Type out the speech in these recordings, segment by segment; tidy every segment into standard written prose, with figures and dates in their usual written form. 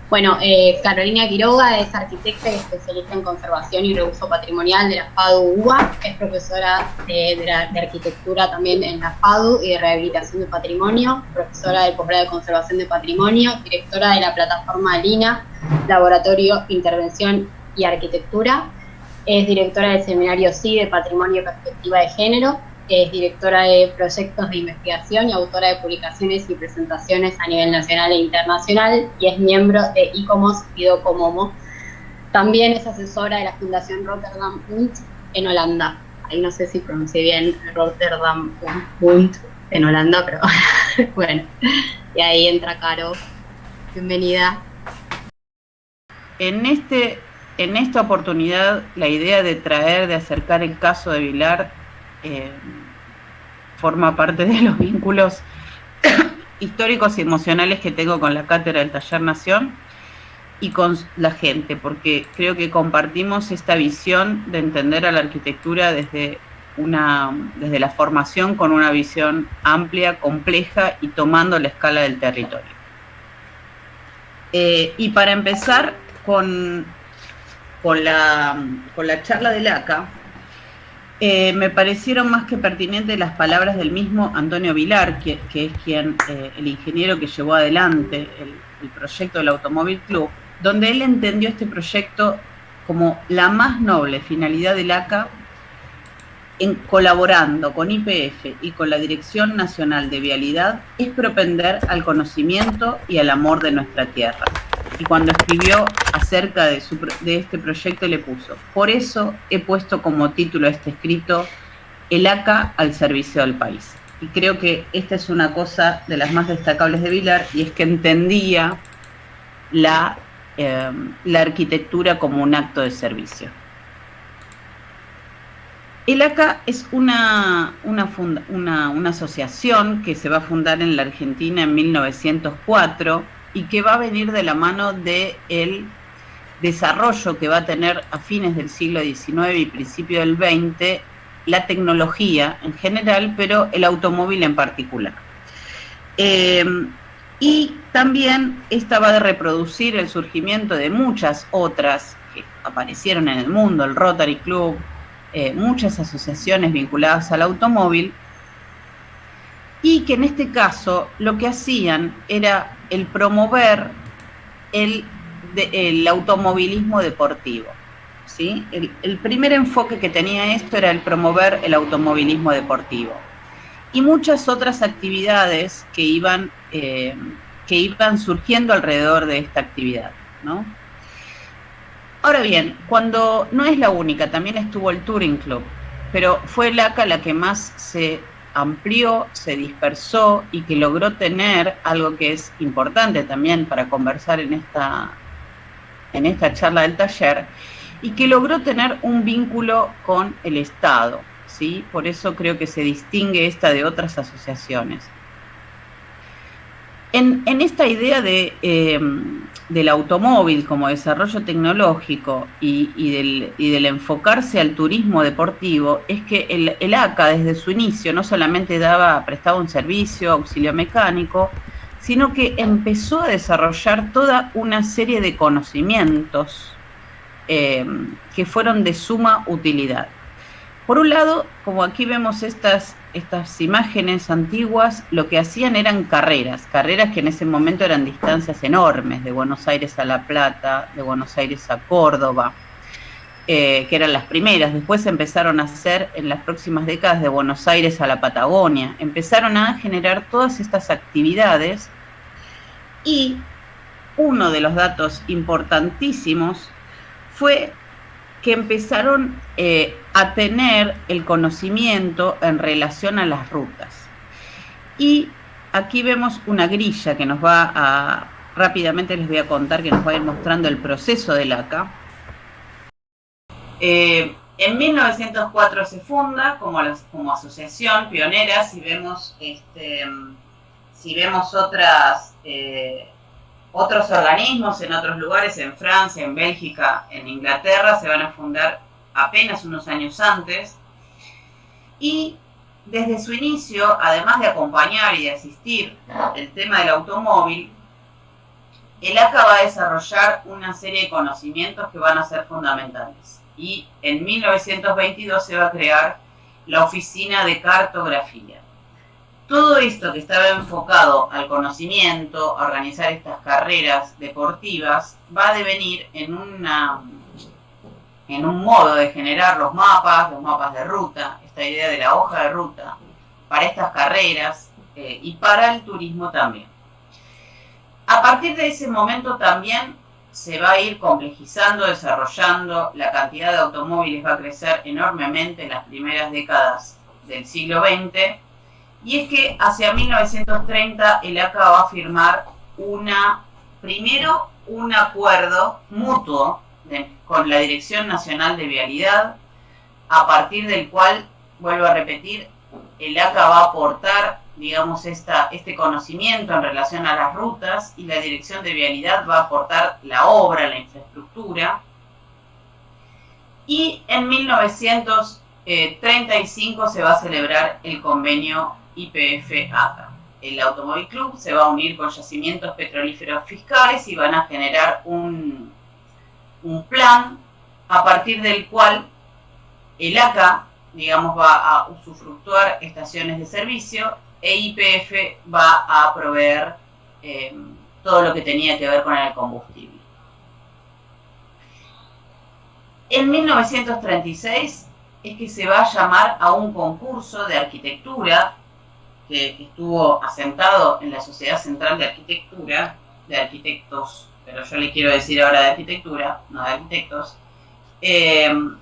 Bueno, Carolina Quiroga es arquitecta y especialista en conservación y reuso patrimonial de la FADU UBA. Es profesora de arquitectura también en la FADU y de rehabilitación de patrimonio, profesora del posgrado de conservación de patrimonio, directora de la plataforma LINA, Laboratorio Intervención y Arquitectura. Es directora del seminario SI de Patrimonio y Perspectiva de Género. Es directora de proyectos de investigación y autora de publicaciones y presentaciones a nivel nacional e internacional, y es miembro de ICOMOS y DOCOMOMO. También es asesora de la Fundación Rotterdam Bund en Holanda. Ahí no sé si pronuncié bien Rotterdam Bund en Holanda, pero bueno, y ahí entra Caro. Bienvenida. En, este, en esta oportunidad, la idea de acercar el caso de Vilar eh, forma parte de los vínculos históricos y emocionales que tengo con la cátedra del Taller Nación y con la gente, porque creo que compartimos esta visión de entender a la arquitectura desde la formación con una visión amplia, compleja y tomando la escala del territorio. Y para empezar con la charla del ACA, me parecieron más que pertinentes las palabras del mismo Antonio Vilar, que es el ingeniero que llevó adelante el proyecto del Automóvil Club, donde él entendió este proyecto como la más noble finalidad del ACA, colaborando con YPF y con la Dirección Nacional de Vialidad, es propender al conocimiento y al amor de nuestra tierra. Y cuando escribió acerca de este proyecto le puso: por eso he puesto como título a este escrito el ACA al servicio del país. Y creo que esta es una cosa de las más destacables de Vilar, y es que entendía la arquitectura como un acto de servicio. El ACA es una asociación que se va a fundar en la Argentina en 1904 y que va a venir de la mano del desarrollo que va a tener a fines del siglo XIX y principio del XX la tecnología en general, pero el automóvil en particular. Y también esta va a reproducir el surgimiento de muchas otras que aparecieron en el mundo, el Rotary Club, muchas asociaciones vinculadas al automóvil, y que en este caso lo que hacían era el promover el automovilismo deportivo, ¿sí? El primer enfoque que tenía esto era el promover el automovilismo deportivo y muchas otras actividades que iban surgiendo alrededor de esta actividad, ¿no? Ahora bien, cuando no es la única, también estuvo el Touring Club, pero fue el ACA la que más se amplió, se dispersó y que logró tener algo que es importante también para conversar en esta charla del taller, y que logró tener un vínculo con el Estado, ¿sí? Por eso creo que se distingue esta de otras asociaciones. En esta idea del automóvil como desarrollo tecnológico y del enfocarse al turismo deportivo, es que el ACA desde su inicio no solamente prestaba un servicio, auxilio mecánico, sino que empezó a desarrollar toda una serie de conocimientos que fueron de suma utilidad. Por un lado, como aquí vemos estas imágenes antiguas, lo que hacían eran carreras que en ese momento eran distancias enormes, de Buenos Aires a La Plata, de Buenos Aires a Córdoba, que eran las primeras. Después empezaron a hacer en las próximas décadas de Buenos Aires a la Patagonia. Empezaron a generar todas estas actividades, y uno de los datos importantísimos fue que empezaron a tener el conocimiento en relación a las rutas. Y aquí vemos una grilla que nos va a, rápidamente les voy a contar, que nos va a ir mostrando el proceso del ACA. En 1904 se funda como asociación pionera. Si vemos otros organismos en otros lugares, en Francia, en Bélgica, en Inglaterra, se van a fundar apenas unos años antes. Y desde su inicio, además de acompañar y de asistir el tema del automóvil, el ACA va a desarrollar una serie de conocimientos que van a ser fundamentales. Y en 1922 se va a crear la Oficina de Cartografía. Todo esto que estaba enfocado al conocimiento, a organizar estas carreras deportivas, va a devenir en un modo de generar los mapas de ruta, esta idea de la hoja de ruta, para estas carreras y para el turismo también. A partir de ese momento también se va a ir complejizando, desarrollando, la cantidad de automóviles va a crecer enormemente en las primeras décadas del siglo XX, y es que hacia 1930 el ACA va a firmar primero un acuerdo mutuo con la Dirección Nacional de Vialidad, a partir del cual, vuelvo a repetir, el ACA va a aportar, digamos, este conocimiento en relación a las rutas, y la Dirección de Vialidad va a aportar la obra, la infraestructura. Y en 1935 se va a celebrar el convenio YPF-ACA. El Automóvil Club se va a unir con Yacimientos Petrolíferos Fiscales y van a generar un plan a partir del cual el ACA, digamos, va a usufructuar estaciones de servicio, e YPF va a proveer todo lo que tenía que ver con el combustible. En 1936 es que se va a llamar a un concurso de arquitectura que estuvo asentado en la Sociedad Central de Arquitectura, de arquitectos, pero yo le quiero decir ahora de arquitectura, no de arquitectos, en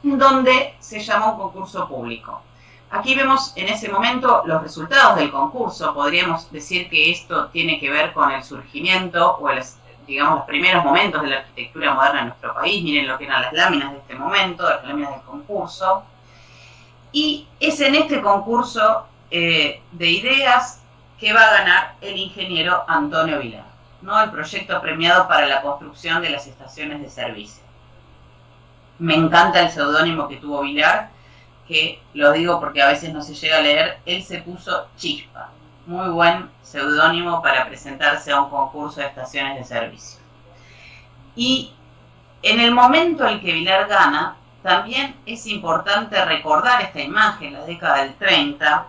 donde se llama un concurso público. Aquí vemos en ese momento los resultados del concurso. Podríamos decir que esto tiene que ver con el surgimiento o digamos, los primeros momentos de la arquitectura moderna en nuestro país. Miren lo que eran las láminas de este momento, las láminas del concurso. Y es en este concurso de ideas que va a ganar el ingeniero Antonio Vilar, ¿no? El proyecto premiado para la construcción de las estaciones de servicio. Me encanta el seudónimo que tuvo Vilar, que lo digo porque a veces no se llega a leer. Él se puso Chispa. Muy buen seudónimo para presentarse a un concurso de estaciones de servicio. Y en el momento en que Vilar gana, también es importante recordar esta imagen, la década del 30,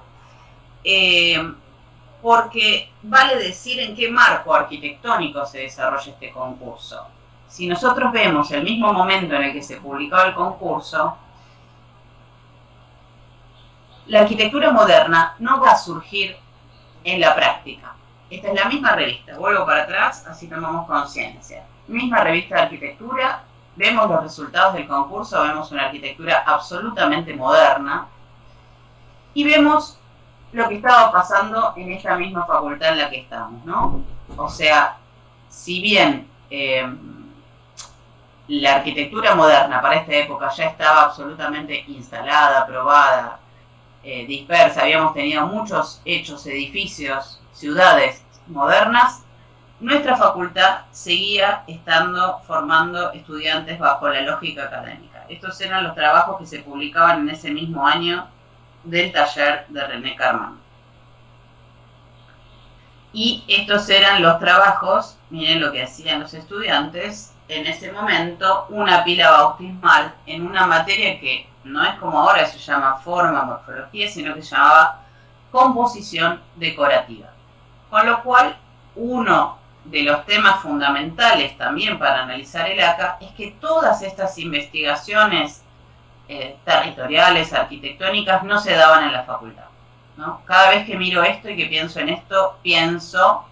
porque vale decir en qué marco arquitectónico se desarrolla este concurso. Si nosotros vemos el mismo momento en el que se publicaba el concurso, la arquitectura moderna no va a surgir en la práctica. Esta es la misma revista, vuelvo para atrás, así tomamos conciencia. Misma revista de arquitectura, vemos los resultados del concurso, vemos una arquitectura absolutamente moderna, y vemos lo que estaba pasando en esta misma facultad en la que estamos, ¿no? O sea, si bien la arquitectura moderna para esta época ya estaba absolutamente instalada, probada, dispersa, habíamos tenido muchos hechos, edificios, ciudades modernas, nuestra facultad seguía formando estudiantes bajo la lógica académica. Estos eran los trabajos que se publicaban en ese mismo año del taller de René Carman. Y estos eran los trabajos, miren lo que hacían los estudiantes en ese momento, una pila bautismal en una materia que no es como ahora se llama forma, morfología, sino que se llamaba composición decorativa. Con lo cual, uno de los temas fundamentales también para analizar el ACA es que todas estas investigaciones territoriales, arquitectónicas, no se daban en la facultad, ¿no? Cada vez que miro esto y que pienso en esto, pienso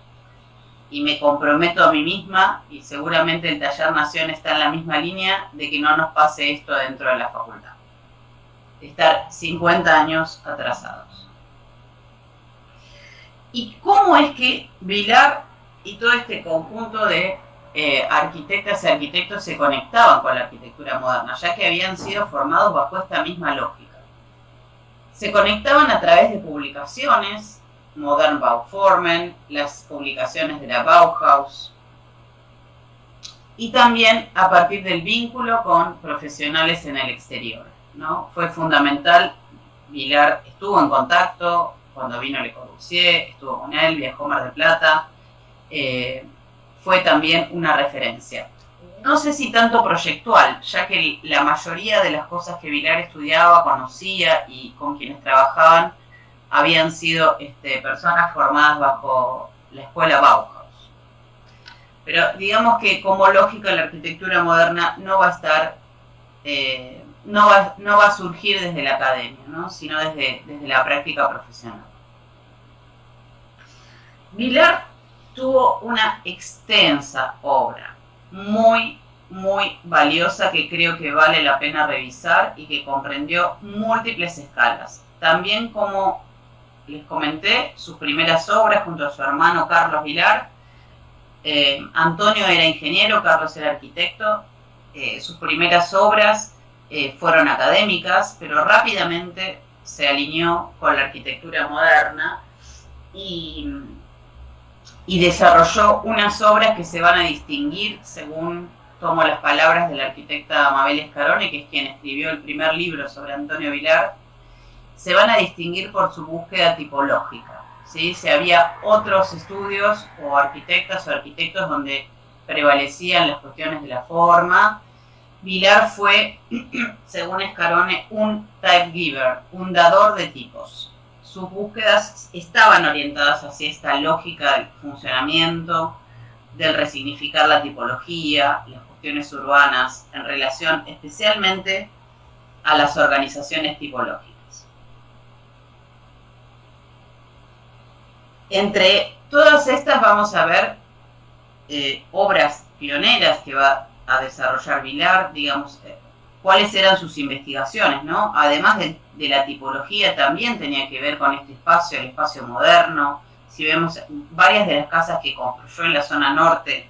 y me comprometo a mí misma, y seguramente el Taller Nación está en la misma línea, de que no nos pase esto dentro de la facultad. Estar 50 años atrasados. ¿Y cómo es que Vilar y todo este conjunto de arquitectas y arquitectos se conectaban con la arquitectura moderna, ya que habían sido formados bajo esta misma lógica? Se conectaban a través de publicaciones, Modern Bauformen, las publicaciones de la Bauhaus, y también a partir del vínculo con profesionales en el exterior, ¿no? Fue fundamental. Vilar estuvo en contacto cuando vino Le Corbusier, estuvo con él, viajó a Mar del Plata, fue también una referencia. No sé si tanto proyectual, ya que la mayoría de las cosas que Vilar estudiaba, conocía y con quienes trabajaban habían sido personas formadas bajo la escuela Bauhaus. Pero digamos que como lógica la arquitectura moderna no va a estar, no va a surgir desde la academia, ¿no? Sino desde la práctica profesional. Vilar tuvo una extensa obra, muy valiosa, que creo que vale la pena revisar y que comprendió múltiples escalas. También, como les comenté, sus primeras obras junto a su hermano Carlos Vilar. Antonio era ingeniero, Carlos era arquitecto. Sus primeras obras fueron académicas, pero rápidamente se alineó con la arquitectura moderna y desarrolló unas obras que se van a distinguir, según tomo las palabras de la arquitecta Mabel Scarone, que es quien escribió el primer libro sobre Antonio Vilar, se van a distinguir por su búsqueda tipológica, ¿sí? Si había otros estudios o arquitectas o arquitectos donde prevalecían las cuestiones de la forma, Vilar fue, según Scarone, un type giver, un dador de tipos. Sus búsquedas estaban orientadas hacia esta lógica del funcionamiento, del resignificar la tipología, las cuestiones urbanas, en relación especialmente a las organizaciones tipológicas. Entre todas estas vamos a ver obras pioneras que va a desarrollar Vilar, digamos, cuáles eran sus investigaciones, ¿no? Además de la tipología, también tenía que ver con este espacio, el espacio moderno. Si vemos varias de las casas que construyó en la zona norte,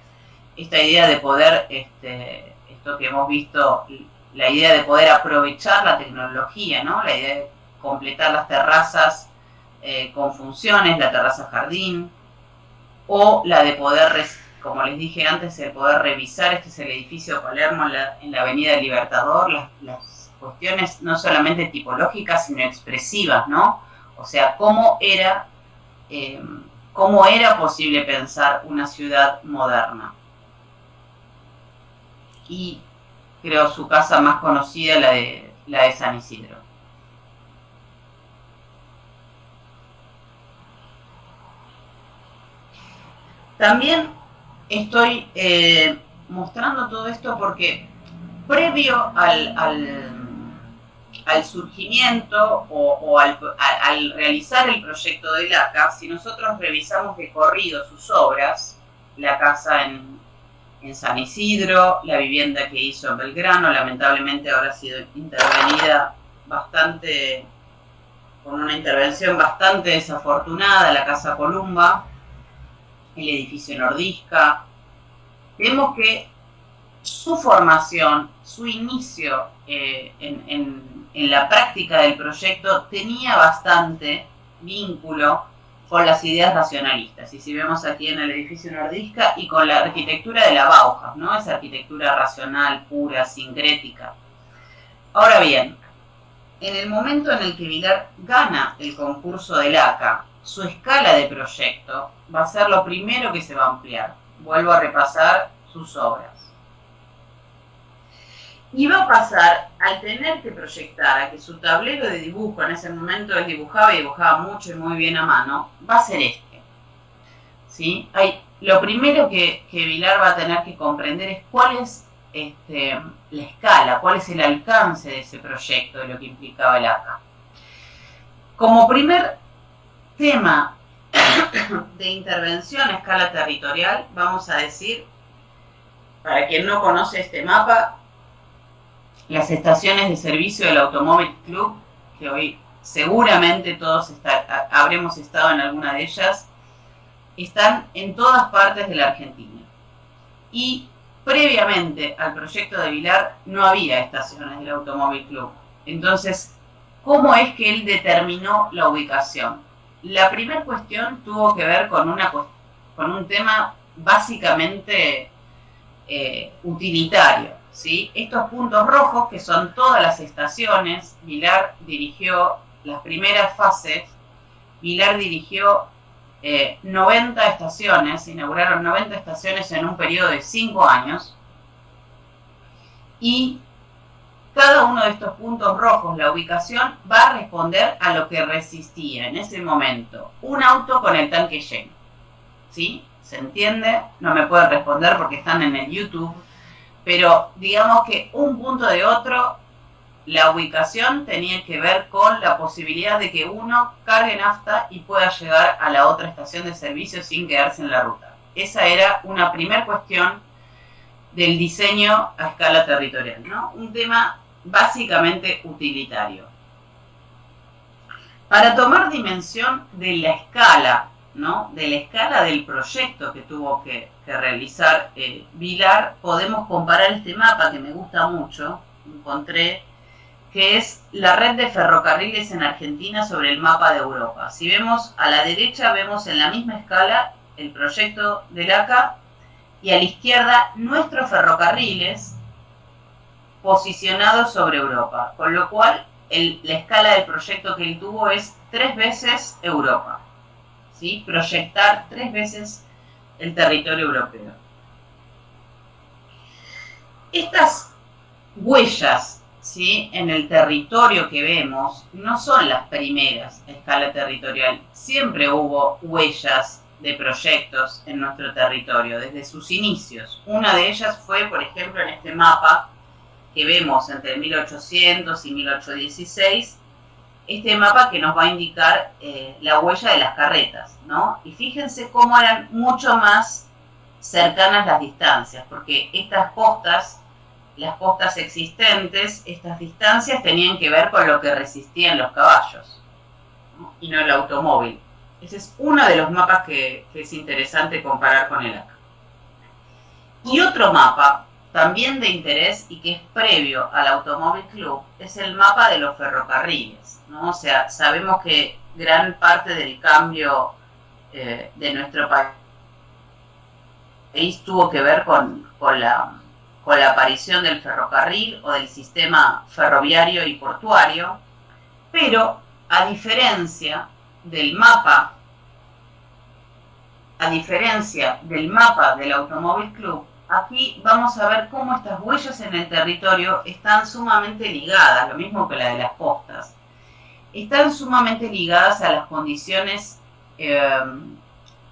esta idea de poder, esto que hemos visto, la idea de poder aprovechar la tecnología, ¿no? La idea de completar las terrazas con funciones, la terraza jardín, o la de poder, como les dije antes, el poder revisar, este es el edificio Palermo en la Avenida del Libertador, las cuestiones no solamente tipológicas, sino expresivas, ¿no? O sea, cómo era posible pensar una ciudad moderna. Y creo su casa más conocida, la de San Isidro. También estoy mostrando todo esto porque previo al surgimiento o al realizar el proyecto del ACA, si nosotros revisamos de corrido sus obras, la casa en San Isidro, la vivienda que hizo en Belgrano, lamentablemente ahora ha sido intervenida con una intervención bastante desafortunada, la Casa Columba, el edificio Nordisca. Vemos que su formación, su inicio en la práctica del proyecto tenía bastante vínculo con las ideas racionalistas. Y si vemos aquí en el edificio Nordisca y con la arquitectura de la Bauhaus, ¿no? Esa arquitectura racional, pura, sincrética. Ahora bien, en el momento en el que Vilar gana el concurso del ACA, su escala de proyecto va a ser lo primero que se va a ampliar. Vuelvo a repasar sus obras. Y va a pasar, al tener que proyectar, a que su tablero de dibujo, en ese momento él dibujaba mucho y muy bien a mano, va a ser este. ¿Sí? Lo primero que Vilar va a tener que comprender es cuál es la escala, cuál es el alcance de ese proyecto, de lo que implicaba el ACA. Como primer tema de intervención a escala territorial, vamos a decir, para quien no conoce este mapa, las estaciones de servicio del Automóvil Club, que hoy seguramente todos habremos estado en alguna de ellas, están en todas partes de la Argentina. Y previamente al proyecto de Vilar no había estaciones del Automóvil Club. Entonces, ¿cómo es que él determinó la ubicación? La primera cuestión tuvo que ver con un tema básicamente utilitario, ¿sí? Estos puntos rojos, que son todas las estaciones, Vilar dirigió las primeras fases Vilar dirigió 90 estaciones, se inauguraron 90 estaciones en un periodo de 5 años, y cada uno de estos puntos rojos, la ubicación, va a responder a lo que resistía en ese momento un auto con el tanque lleno. ¿Sí? ¿Se entiende? No me pueden responder porque están en el YouTube, pero digamos que un punto de otro, la ubicación tenía que ver con la posibilidad de que uno cargue nafta y pueda llegar a la otra estación de servicio sin quedarse en la ruta. Esa era una primera cuestión del diseño a escala territorial, ¿no? Un tema básicamente utilitario. Para tomar dimensión de la escala, ¿no? De la escala del proyecto que tuvo que realizar Vilar, podemos comparar este mapa que me gusta mucho, encontré, que es la red de ferrocarriles en Argentina sobre el mapa de Europa. Si vemos a la derecha, vemos en la misma escala el proyecto del ACA, y a la izquierda nuestros ferrocarriles posicionados sobre Europa, con lo cual la escala del proyecto que él tuvo es 3 veces Europa, ¿sí? Proyectar 3 veces el territorio europeo. Estas huellas, ¿sí?, en el territorio que vemos no son las primeras a escala territorial. Siempre hubo huellas de proyectos en nuestro territorio desde sus inicios. Una de ellas fue, por ejemplo, en este mapa que vemos entre 1800 y 1816, este mapa que nos va a indicar la huella de las carretas, ¿no? Y fíjense cómo eran mucho más cercanas las distancias, porque estas postas, las postas existentes, estas distancias tenían que ver con lo que resistían los caballos, ¿no? Y no el automóvil. Ese es uno de los mapas que es interesante comparar con el ACA. Y otro mapa, también de interés y que es previo al Automóvil Club, es el mapa de los ferrocarriles, ¿no? O sea, sabemos que gran parte del cambio de nuestro país tuvo que ver con la aparición del ferrocarril o del sistema ferroviario y portuario, pero a diferencia del mapa del Automóvil Club, aquí vamos a ver cómo estas huellas en el territorio están sumamente ligadas, lo mismo que la de las postas. Están sumamente ligadas a las condiciones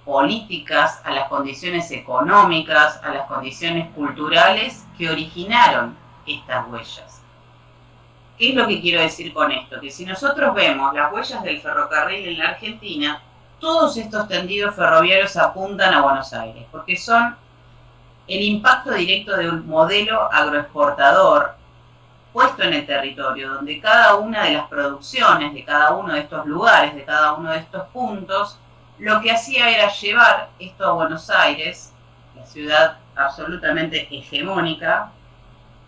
políticas, a las condiciones económicas, a las condiciones culturales que originaron estas huellas. ¿Qué es lo que quiero decir con esto? Que si nosotros vemos las huellas del ferrocarril en la Argentina, todos estos tendidos ferroviarios apuntan a Buenos Aires, porque son el impacto directo de un modelo agroexportador puesto en el territorio, donde cada una de las producciones de cada uno de estos lugares, de cada uno de estos puntos, lo que hacía era llevar esto a Buenos Aires, la ciudad absolutamente hegemónica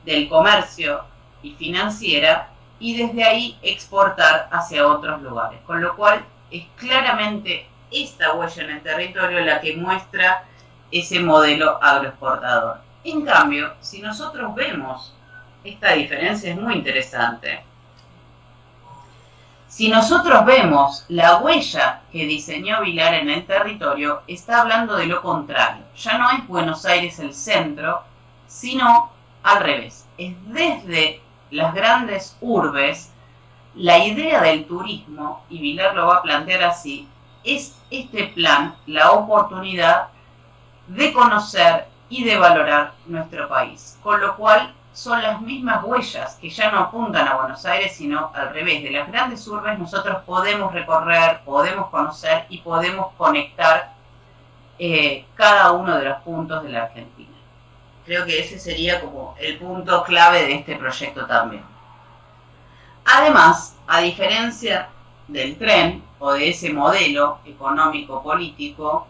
del comercio y financiera, y desde ahí exportar hacia otros lugares, con lo cual es claramente esta huella en el territorio la que muestra ese modelo agroexportador. En cambio, si nosotros vemos esta diferencia, es muy interesante. Si nosotros vemos la huella que diseñó Vilar en el territorio, está hablando de lo contrario. Ya no es Buenos Aires el centro, sino al revés. Es desde las grandes urbes. La idea del turismo, y Vilar lo va a plantear así, es este plan, la oportunidad de conocer y de valorar nuestro país. Con lo cual son las mismas huellas que ya no apuntan a Buenos Aires, sino al revés. De las grandes urbes nosotros podemos recorrer, podemos conocer y podemos conectar cada uno de los puntos de la Argentina. Creo que ese sería como el punto clave de este proyecto también. Además, a diferencia del tren o de ese modelo económico-político,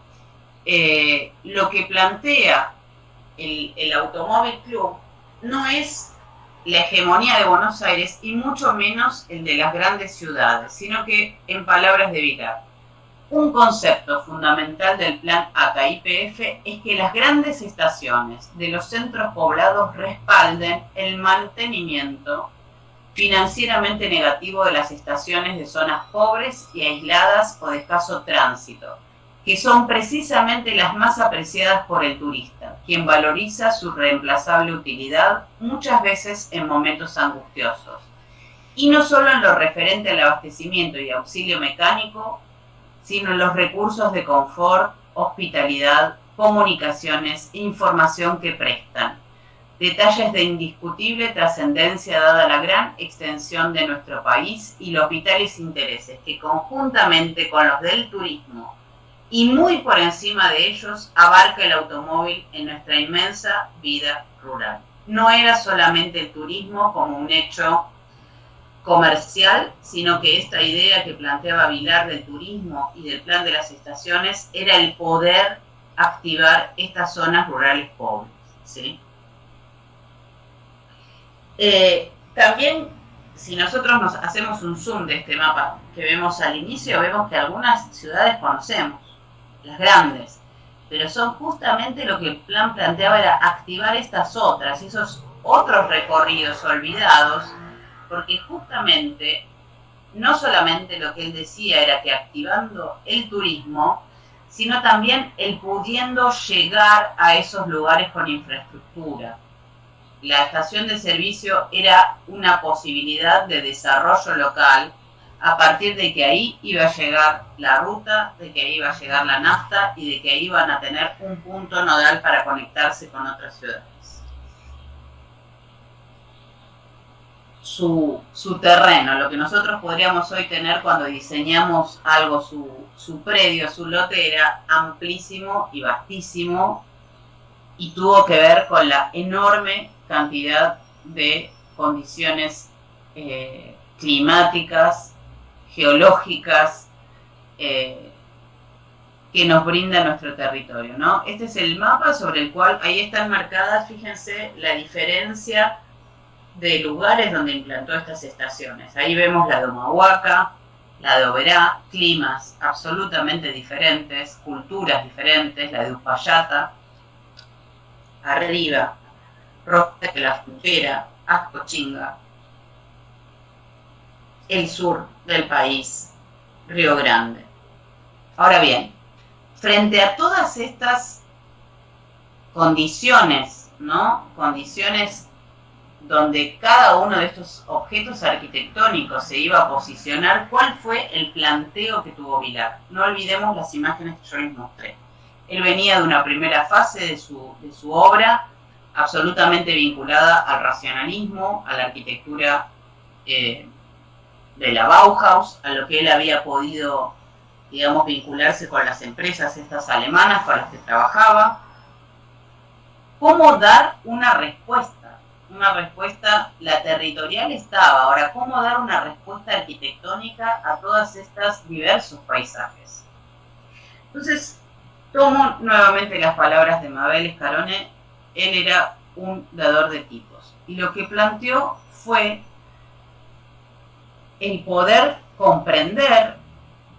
lo que plantea el Automóvil Club no es la hegemonía de Buenos Aires y mucho menos el de las grandes ciudades, sino que, en palabras de Vilar, un concepto fundamental del plan ACA-YPF es que las grandes estaciones de los centros poblados respalden el mantenimiento financieramente negativo de las estaciones de zonas pobres y aisladas o de escaso tránsito, que son precisamente las más apreciadas por el turista, quien valoriza su reemplazable utilidad muchas veces en momentos angustiosos. Y no solo en lo referente al abastecimiento y auxilio mecánico, sino en los recursos de confort, hospitalidad, comunicaciones e información que prestan. Detalles de indiscutible trascendencia dada la gran extensión de nuestro país y los vitales intereses que conjuntamente con los del turismo y muy por encima de ellos abarca el automóvil en nuestra inmensa vida rural. No era solamente el turismo como un hecho comercial, sino que esta idea que planteaba Vilar del turismo y del plan de las estaciones era el poder activar estas zonas rurales pobres, ¿sí? También, si nosotros nos hacemos un zoom de este mapa que vemos al inicio, vemos que algunas ciudades conocemos, las grandes, pero son justamente lo que el plan planteaba, era activar estas otras, esos otros recorridos olvidados, porque justamente, no solamente lo que él decía era que activando el turismo, sino también el pudiendo llegar a esos lugares con infraestructura. La estación de servicio era una posibilidad de desarrollo local a partir de que ahí iba a llegar la ruta, de que ahí iba a llegar la nafta y de que ahí iban a tener un punto nodal para conectarse con otras ciudades. Su terreno, lo que nosotros podríamos hoy tener cuando diseñamos algo, su predio, su lote era amplísimo y vastísimo y tuvo que ver con la enorme cantidad de condiciones climáticas, geológicas, que nos brinda nuestro territorio, ¿no? Este es el mapa sobre el cual ahí están marcadas, fíjense, la diferencia de lugares donde implantó estas estaciones. Ahí vemos la de Humahuaca, la de Oberá, climas absolutamente diferentes, culturas diferentes, la de Uspallata, arriba, Roca de la Frontera, Ascochinga, el sur del país, Río Grande. Ahora bien, frente a todas estas condiciones, ¿no? Condiciones donde cada uno de estos objetos arquitectónicos se iba a posicionar, ¿cuál fue el planteo que tuvo Vilar? No olvidemos las imágenes que yo les mostré. Él venía de una primera fase de su obra absolutamente vinculada al racionalismo, a la arquitectura de la Bauhaus, a lo que él había podido, digamos, vincularse con las empresas estas alemanas con las que trabajaba. ¿Cómo dar una respuesta? Una respuesta, la territorial estaba, ahora, ¿cómo dar una respuesta arquitectónica a todos estos diversos paisajes? Entonces, tomo nuevamente las palabras de Mabel Escarone. Él era un dador de tipos. Y lo que planteó fue el poder comprender,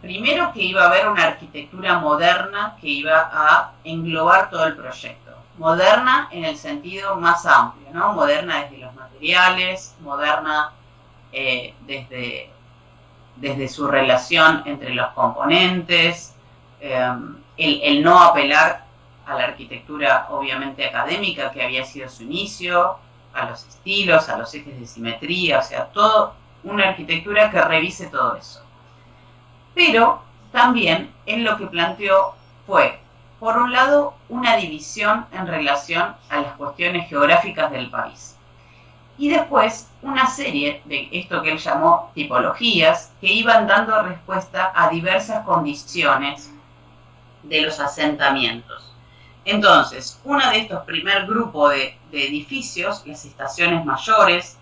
primero, que iba a haber una arquitectura moderna que iba a englobar todo el proyecto. Moderna en el sentido más amplio, ¿no? Moderna desde los materiales, moderna desde su relación entre los componentes, el no apelar a la arquitectura obviamente académica que había sido su inicio, a los estilos, a los ejes de simetría, o sea, todo una arquitectura que revise todo eso. Pero también él lo que planteó fue, por un lado, una división en relación a las cuestiones geográficas del país. Y después, una serie de esto que él llamó tipologías, que iban dando respuesta a diversas condiciones de los asentamientos. Entonces, uno de estos primer grupo de edificios, las estaciones mayores,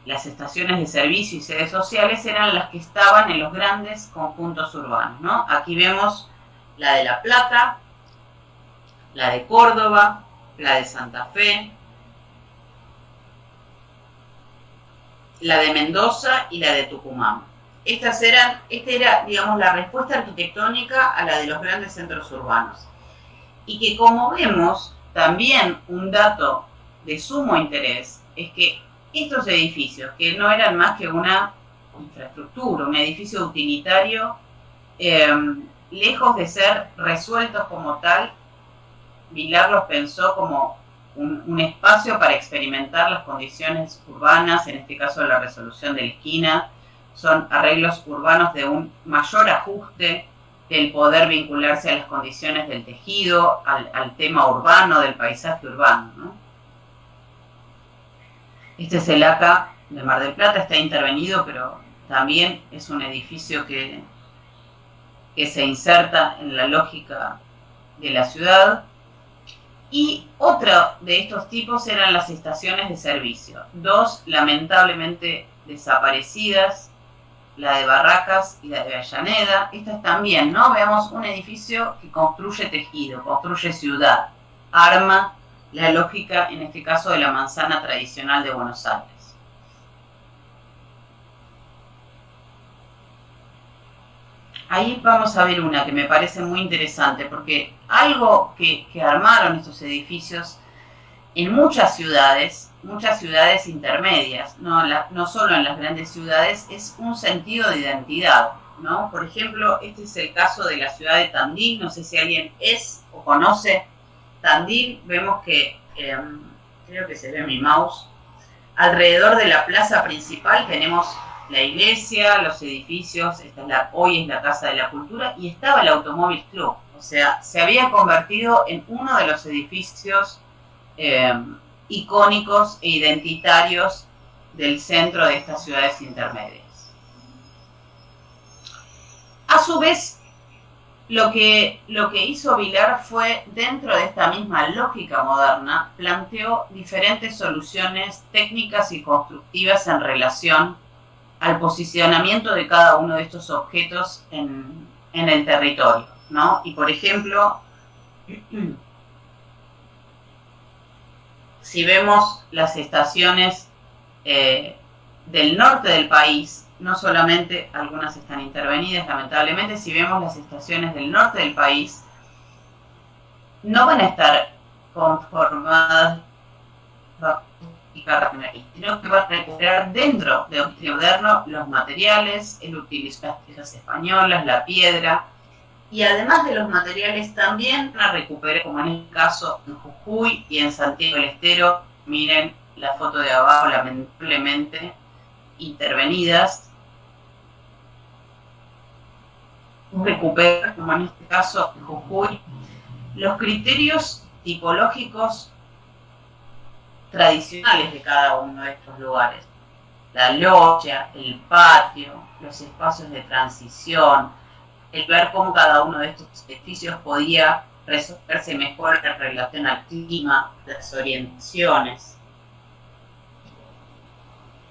las estaciones de servicio y sedes sociales, eran las que estaban en los grandes conjuntos urbanos, ¿no? Aquí vemos la de La Plata, la de Córdoba, la de Santa Fe, la de Mendoza y la de Tucumán. Esta era, digamos, la respuesta arquitectónica a la de los grandes centros urbanos. Y que, como vemos, también un dato de sumo interés es que estos edificios, que no eran más que una infraestructura, un edificio utilitario, lejos de ser resueltos como tal, Vilar los pensó como un espacio para experimentar las condiciones urbanas, en este caso la resolución de la esquina, son arreglos urbanos de un mayor ajuste del poder vincularse a las condiciones del tejido, al tema urbano, del paisaje urbano, ¿no? Este es el ACA de Mar del Plata, está intervenido, pero también es un edificio que se inserta en la lógica de la ciudad. Y otro de estos tipos eran las estaciones de servicio. Dos lamentablemente desaparecidas, la de Barracas y la de Avellaneda. Estas también, ¿no? Veamos un edificio que construye tejido, construye ciudad, arma la lógica, en este caso, de la manzana tradicional de Buenos Aires. Ahí vamos a ver una que me parece muy interesante, porque algo que armaron estos edificios en muchas ciudades intermedias, no solo en las grandes ciudades, es un sentido de identidad, ¿no? Por ejemplo, este es el caso de la ciudad de Tandil, no sé si alguien es o conoce Tandil, vemos que, creo que se ve mi mouse, alrededor de la plaza principal tenemos la iglesia, los edificios, hoy es la Casa de la Cultura, y estaba el Automóvil Club. O sea, se había convertido en uno de los edificios icónicos e identitarios del centro de estas ciudades intermedias. A su vez, lo que hizo Vilar fue, dentro de esta misma lógica moderna, planteó diferentes soluciones técnicas y constructivas en relación al posicionamiento de cada uno de estos objetos en el territorio, ¿no? Y por ejemplo, si vemos las estaciones del norte del país, no solamente algunas están intervenidas, lamentablemente, si vemos las estaciones del norte del país, no van a estar conformadas sino que va a recuperar dentro de un estilo moderno los materiales, el utilizar las tejas españolas, la piedra, y además de los materiales también van a recuperar, como en el caso en Jujuy y en Santiago del Estero, miren la foto de abajo, lamentablemente intervenidas, recuperar, como en este caso en Jujuy, los criterios tipológicos tradicionales de cada uno de estos lugares. La logia, el patio, los espacios de transición, el ver cómo cada uno de estos edificios podía resolverse mejor en relación al clima, las orientaciones.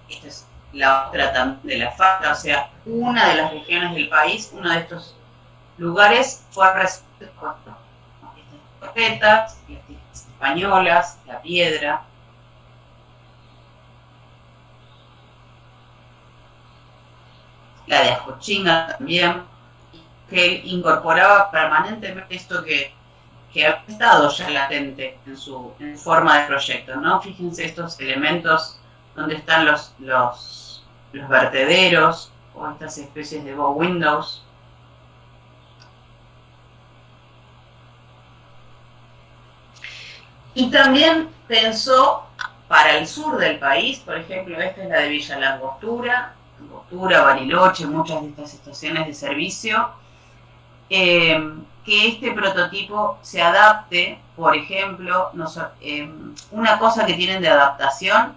Esta es la otra también de la falta, o sea, una de las regiones del país, uno de estos lugares fue resuelto con estas torretas, las tejas españolas, la piedra. La de Ajochinga también, que incorporaba permanentemente esto que ha estado ya latente en su forma de proyecto, ¿no? Fíjense estos elementos donde están los vertederos o estas especies de bow windows. Y también pensó para el sur del país, por ejemplo, esta es la de Villa Langostura, Bariloche, muchas de estas estaciones de servicio, que este prototipo se adapte, por ejemplo, una cosa que tienen de adaptación,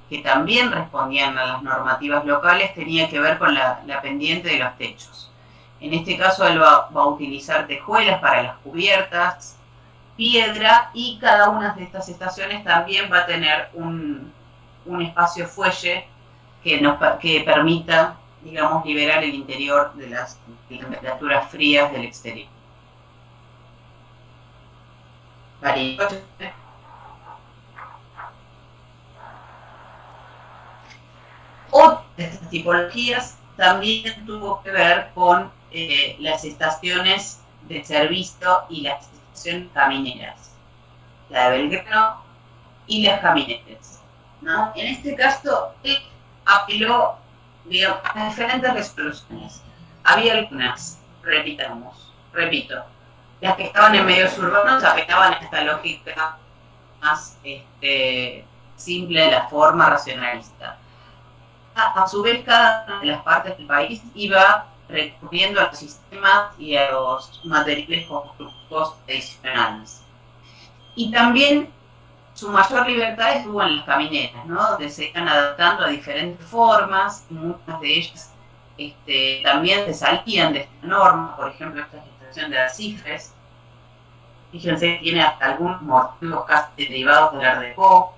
que también respondían a las normativas locales, tenía que ver con la pendiente de los techos. En este caso él va a utilizar tejuelas para las cubiertas, piedra, y cada una de estas estaciones también va a tener un espacio fuelle que permita, digamos, liberar el interior de las temperaturas frías del exterior. Bariloche. Otra de estas tipologías también tuvo que ver con las estaciones de servicio y las estaciones camineras, la de Belgrano y las camineras. ¿no? En este caso, él apeló, digamos, a diferentes resoluciones. Había algunas, repito, las que estaban en medios urbanos apelaban a esta lógica más simple de la forma racionalista. A su vez, cada una de las partes del país iba recurriendo a los sistemas y a los materiales constructivos tradicionales. Y también su mayor libertad estuvo en las camineras, ¿no? Donde se iban adaptando a diferentes formas, y muchas de ellas también se salían de esta norma, por ejemplo, esta estación de arrecifes. Fíjense que tiene hasta algunos motivos casi derivados del Art Deco.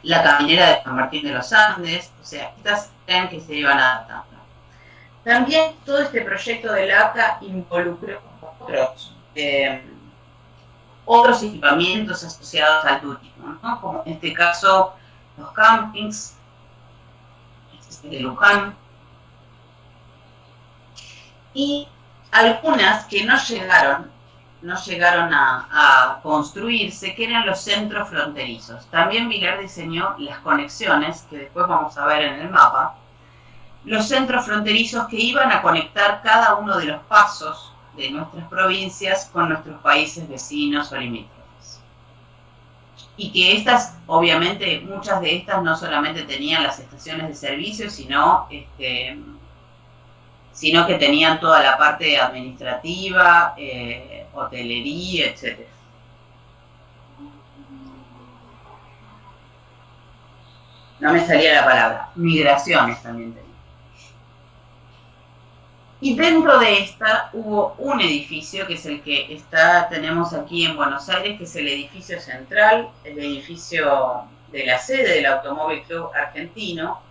La caminera de San Martín de los Andes, o sea, estas eran que se iban adaptando. También todo este proyecto del ACA involucró otros equipamientos asociados al turismo, ¿no? Como en este caso los campings, de Luján, y algunas que no llegaron a construirse, que eran los centros fronterizos. También Vilar diseñó las conexiones, que después vamos a ver en el mapa, los centros fronterizos que iban a conectar cada uno de los pasos de nuestras provincias con nuestros países vecinos o limítrofes. Y que estas, obviamente, muchas de estas no solamente tenían las estaciones de servicio, sino que tenían toda la parte administrativa, hotelería, etc. No me salía la palabra. Migraciones también tenía. Y dentro de esta hubo un edificio, que es el que tenemos aquí en Buenos Aires, que es el edificio central, el edificio de la sede del Automóvil Club Argentino,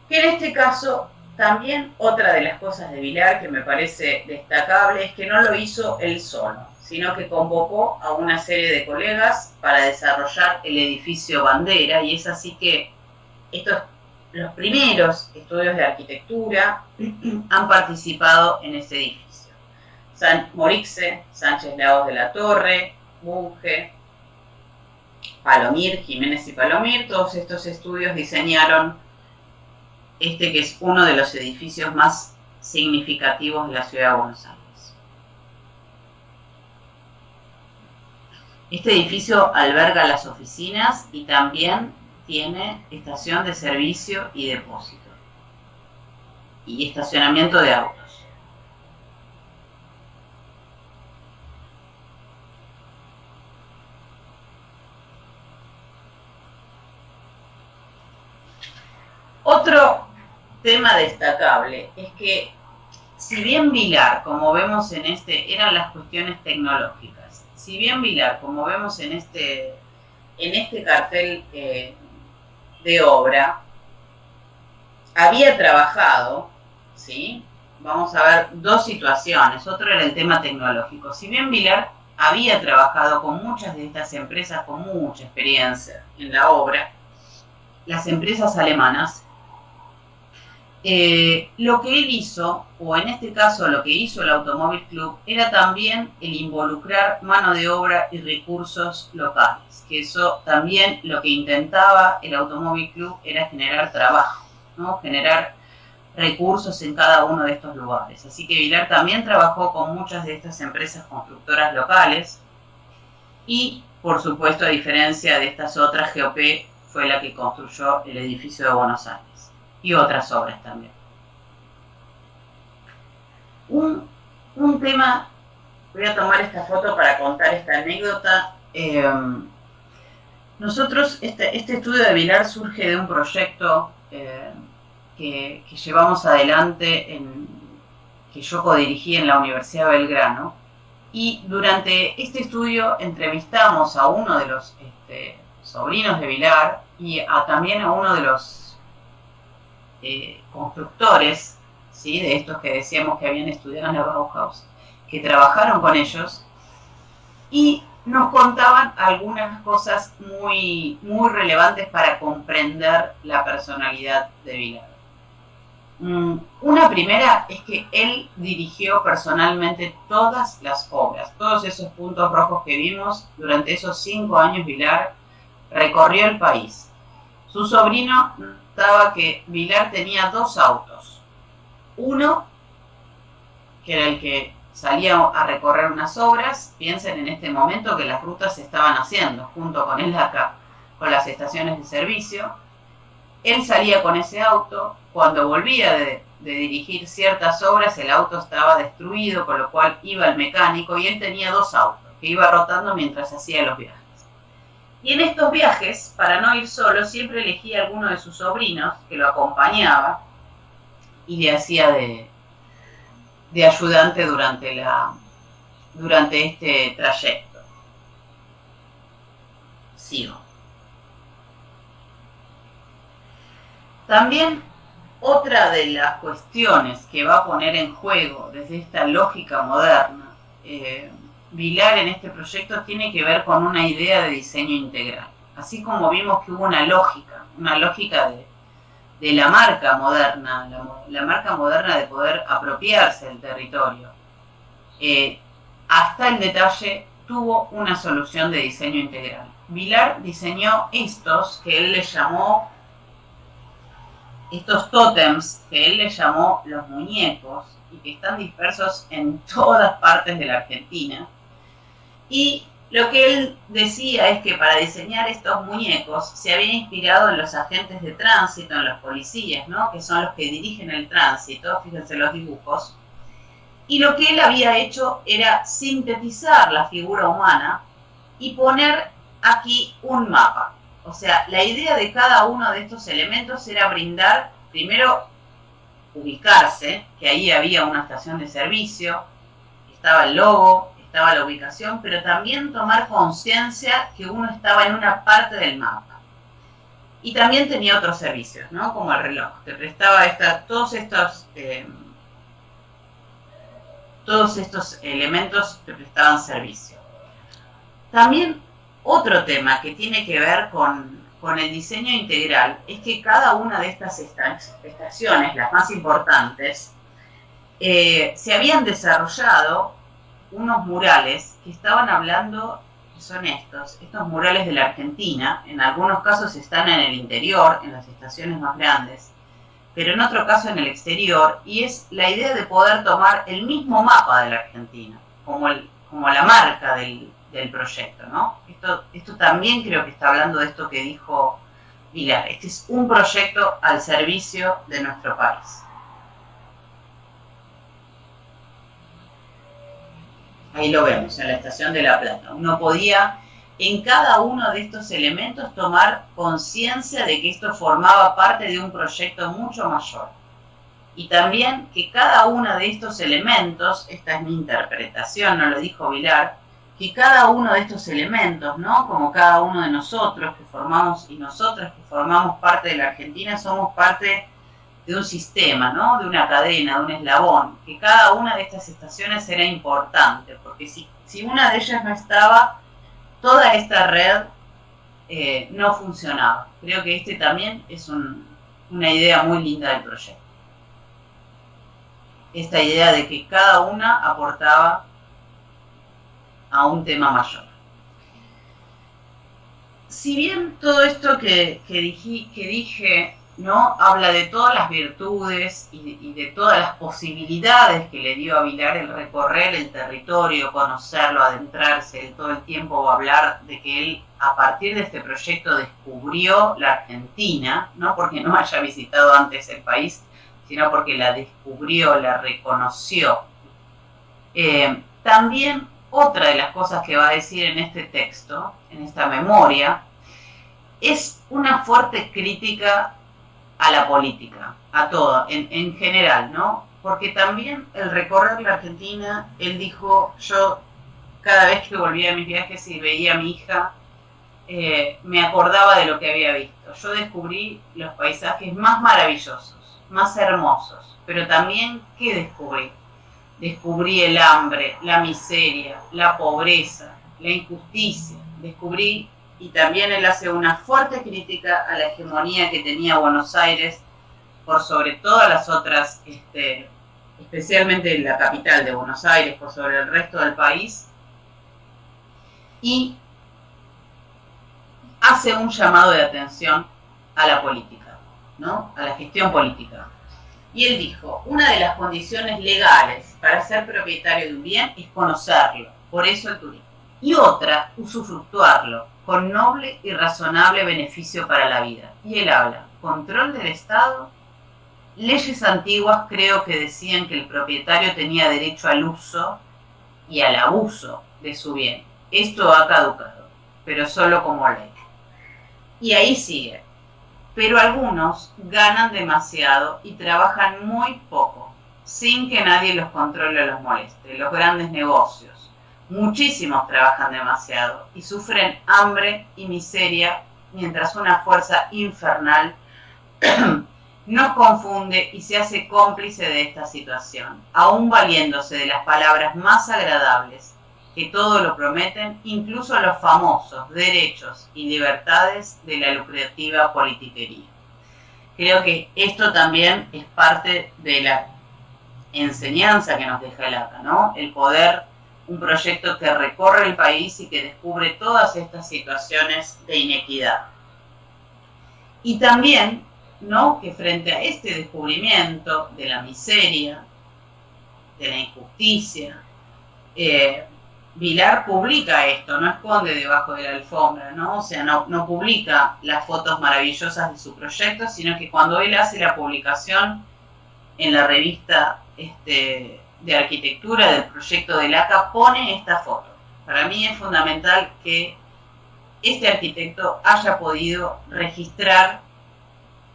que en este caso también otra de las cosas de Vilar que me parece destacable es que no lo hizo él solo, sino que convocó a una serie de colegas para desarrollar el edificio bandera, y es así que los primeros estudios de arquitectura han participado en ese edificio. Morixe, Sánchez Lagos de la Torre, Bunge, Palomir, Jiménez y Palomir, todos estos estudios diseñaron que es uno de los edificios más significativos de la ciudad de Buenos Aires. Este edificio alberga las oficinas y también tiene estación de servicio y depósito y estacionamiento de autos. Otro tema destacable es que, si bien Vilar, como vemos eran las cuestiones tecnológicas, si bien Vilar, como vemos en este cartel de obra, había trabajado, ¿sí? Vamos a ver dos situaciones. Otro era el tema tecnológico. Si bien Vilar había trabajado con muchas de estas empresas con mucha experiencia en la obra, las empresas alemanas, lo que él hizo, o en este caso lo que hizo el Automóvil Club, era también el involucrar mano de obra y recursos locales, que eso también lo que intentaba el Automóvil Club era generar trabajo, ¿no? Generar recursos en cada uno de estos lugares. Así que Vilar también trabajó con muchas de estas empresas constructoras locales y, por supuesto, a diferencia de estas otras, GOP fue la que construyó el edificio de Buenos Aires y otras obras también. Un tema, voy a tomar esta foto para contar esta anécdota. Nosotros, este estudio de Vilar surge de un proyecto que llevamos adelante, que yo codirigí en la Universidad de Belgrano, y durante este estudio entrevistamos a uno de los sobrinos de Vilar y también a uno de los constructores, ¿sí? De estos que decíamos que habían estudiado en la Bauhaus, que trabajaron con ellos, y nos contaban algunas cosas muy, muy relevantes para comprender la personalidad de Vilar. Una primera es que él dirigió personalmente todas las obras, todos esos puntos rojos que vimos. Durante esos 5 años Vilar recorrió el país. Su sobrino notaba que Vilar tenía 2 autos. Uno, que era el que salía a recorrer unas obras. Piensen en este momento que las rutas se estaban haciendo junto con el ACA, con las estaciones de servicio. Él salía con ese auto. Cuando volvía de dirigir ciertas obras, el auto estaba destruido, con lo cual iba el mecánico, y él tenía 2 autos que iba rotando mientras hacía los viajes. Y en estos viajes, para no ir solo, siempre elegía a alguno de sus sobrinos que lo acompañaba y le hacía de ayudante durante este trayecto. Sigo. También otra de las cuestiones que va a poner en juego desde esta lógica moderna, Vilar en este proyecto, tiene que ver con una idea de diseño integral. Así como vimos que hubo una lógica de la marca moderna, la marca moderna de poder apropiarse del territorio, hasta el detalle tuvo una solución de diseño integral. Vilar diseñó estos que él le llamó, estos tótems que él le llamó los muñecos, y que están dispersos en todas partes de la Argentina. Y lo que él decía es que para diseñar estos muñecos se había inspirado en los agentes de tránsito, en los policías, ¿no?, que son los que dirigen el tránsito, fíjense los dibujos. Y lo que él había hecho era sintetizar la figura humana y poner aquí un mapa. O sea, la idea de cada uno de estos elementos era brindar, primero, ubicarse, que ahí había una estación de servicio, estaba el logo, estaba la ubicación, pero también tomar conciencia que uno estaba en una parte del mapa. Y también tenía otros servicios, ¿no?, como el reloj, que prestaba todos estos elementos que prestaban servicio. También otro tema que tiene que ver con el diseño integral es que cada una de estas estaciones, las más importantes, se habían desarrollado unos murales que estaban hablando, que son estos murales de la Argentina. En algunos casos están en el interior, en las estaciones más grandes, pero en otro caso en el exterior, y es la idea de poder tomar el mismo mapa de la Argentina, como la marca del proyecto, ¿no? Esto también creo que está hablando de esto que dijo Vilar. Este es un proyecto al servicio de nuestro país. Ahí lo vemos, en la estación de La Plata. Uno podía, en cada uno de estos elementos, tomar conciencia de que esto formaba parte de un proyecto mucho mayor. Y también que cada uno de estos elementos, esta es mi interpretación, no lo dijo Vilar, que cada uno de estos elementos, ¿no?, como cada uno de nosotros que formamos, y nosotras que formamos parte de la Argentina, somos parte de un sistema, ¿no?, de una cadena, de un eslabón, que cada una de estas estaciones era importante, porque si una de ellas no estaba, toda esta red no funcionaba. Creo que este también es una idea muy linda del proyecto. Esta idea de que cada una aportaba a un tema mayor. Si bien todo esto que dije, ¿no?, habla de todas las virtudes y de todas las posibilidades que le dio a Vilar el recorrer el territorio, conocerlo, adentrarse, todo el tiempo hablar de que él, a partir de este proyecto, descubrió la Argentina, no porque no haya visitado antes el país, sino porque la descubrió, la reconoció. También otra de las cosas que va a decir en este texto, en esta memoria, es una fuerte crítica a la política, a todo, en general, ¿no? Porque también el recorrer la Argentina, él dijo, yo cada vez que volvía a mis viajes y veía a mi hija, me acordaba de lo que había visto. Yo descubrí los paisajes más maravillosos, más hermosos, pero también, ¿qué descubrí? Descubrí el hambre, la miseria, la pobreza, la injusticia. Descubrí, y también él hace una fuerte crítica a la hegemonía que tenía Buenos Aires por sobre todas las otras, especialmente la capital de Buenos Aires, por sobre el resto del país. Y hace un llamado de atención a la política, ¿no? A la gestión política. Y él dijo, una de las condiciones legales para ser propietario de un bien es conocerlo, por eso el turismo. Y otra, usufructuarlo, con noble y razonable beneficio para la vida. Y él habla, control del Estado, leyes antiguas creo que decían que el propietario tenía derecho al uso y al abuso de su bien. Esto ha caducado, pero solo como ley. Y ahí sigue. Pero algunos ganan demasiado y trabajan muy poco, sin que nadie los controle o los moleste. Los grandes negocios. Muchísimos trabajan demasiado y sufren hambre y miseria, mientras una fuerza infernal nos confunde y se hace cómplice de esta situación, aún valiéndose de las palabras más agradables, que todo lo prometen, incluso los famosos derechos y libertades de la lucrativa politiquería. Creo que esto también es parte de la enseñanza que nos deja el ACA, ¿no? El poder, un proyecto que recorre el país y que descubre todas estas situaciones de inequidad. Y también, ¿no?, que frente a este descubrimiento de la miseria, de la injusticia, Vilar publica esto, no esconde debajo de la alfombra, ¿no? O sea, no publica las fotos maravillosas de su proyecto, sino que cuando él hace la publicación en la revista de arquitectura del proyecto del ACA, pone esta foto. Para mí es fundamental que este arquitecto haya podido registrar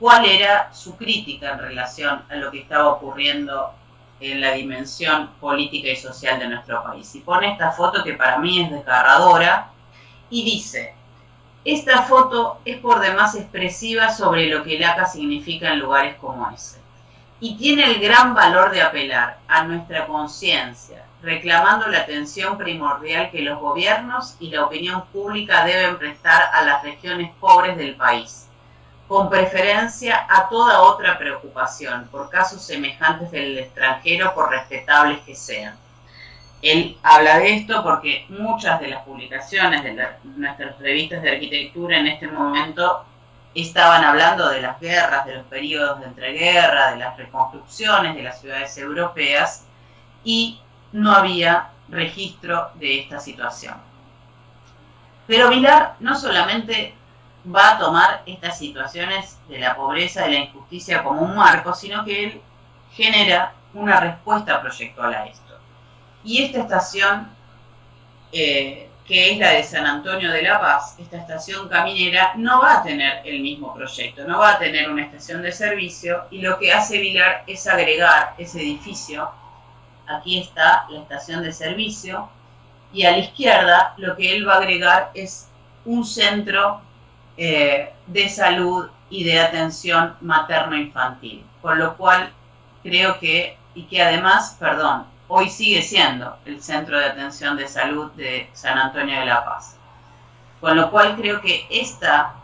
cuál era su crítica en relación a lo que estaba ocurriendo en la dimensión política y social de nuestro país. Y pone esta foto que para mí es desgarradora y dice, esta foto es por demás expresiva sobre lo que el ACA significa en lugares como ese. Y tiene el gran valor de apelar a nuestra conciencia, reclamando la atención primordial que los gobiernos y la opinión pública deben prestar a las regiones pobres del país, con preferencia a toda otra preocupación por casos semejantes del extranjero, por respetables que sean. Él habla de esto porque muchas de las publicaciones de nuestras revistas de arquitectura en este momento estaban hablando de las guerras, de los periodos de entreguerra, de las reconstrucciones de las ciudades europeas, y no había registro de esta situación. Pero Vilar no solamente va a tomar estas situaciones de la pobreza, de la injusticia como un marco, sino que él genera una respuesta proyectual a esto. Y esta estación, que es la de San Antonio de la Paz, esta estación caminera, no va a tener el mismo proyecto, no va a tener una estación de servicio, y lo que hace Vilar es agregar ese edificio. Aquí está la estación de servicio, y a la izquierda lo que él va a agregar es un centro de salud y de atención materno-infantil, con lo cual creo que, y que además, hoy sigue siendo el Centro de Atención de Salud de San Antonio de la Paz, con lo cual creo que esta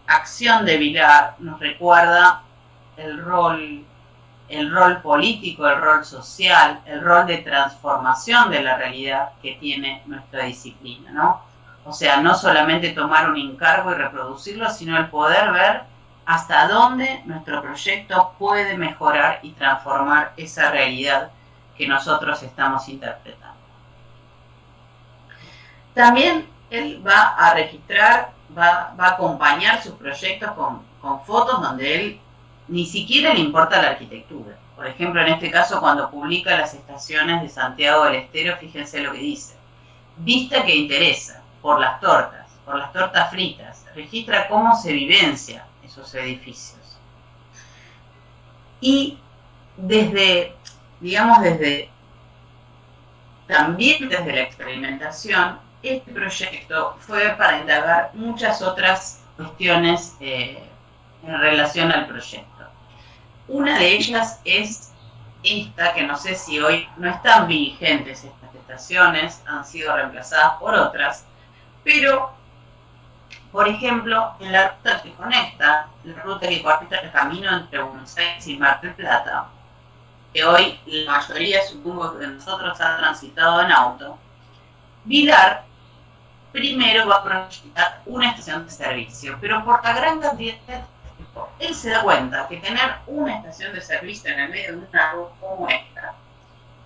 acción de Vilar nos recuerda el rol político, el rol social, el rol de transformación de la realidad que tiene nuestra disciplina, ¿no? O sea, no solamente tomar un encargo y reproducirlo, sino el poder ver hasta dónde nuestro proyecto puede mejorar y transformar esa realidad que nosotros estamos interpretando. También él va a registrar, va a acompañar sus proyectos con fotos donde él ni siquiera le importa la arquitectura. Por ejemplo, en este caso, cuando publica las estaciones de Santiago del Estero, fíjense lo que dice. Vista que interesa. Por las tortas fritas, registra cómo se vivencia esos edificios. Y también desde la experimentación, este proyecto fue para indagar muchas otras cuestiones en relación al proyecto. Una de ellas es esta, que no sé si hoy no están vigentes estas estaciones, han sido reemplazadas por otras, pero, por ejemplo, en la ruta que conecta el camino entre Buenos Aires y Mar del Plata, que hoy la mayoría, supongo, de nosotros ha transitado en auto, Vilar primero va a proyectar una estación de servicio, pero por la gran cantidad de tráfico, él se da cuenta que tener una estación de servicio en el medio de una ruta como esta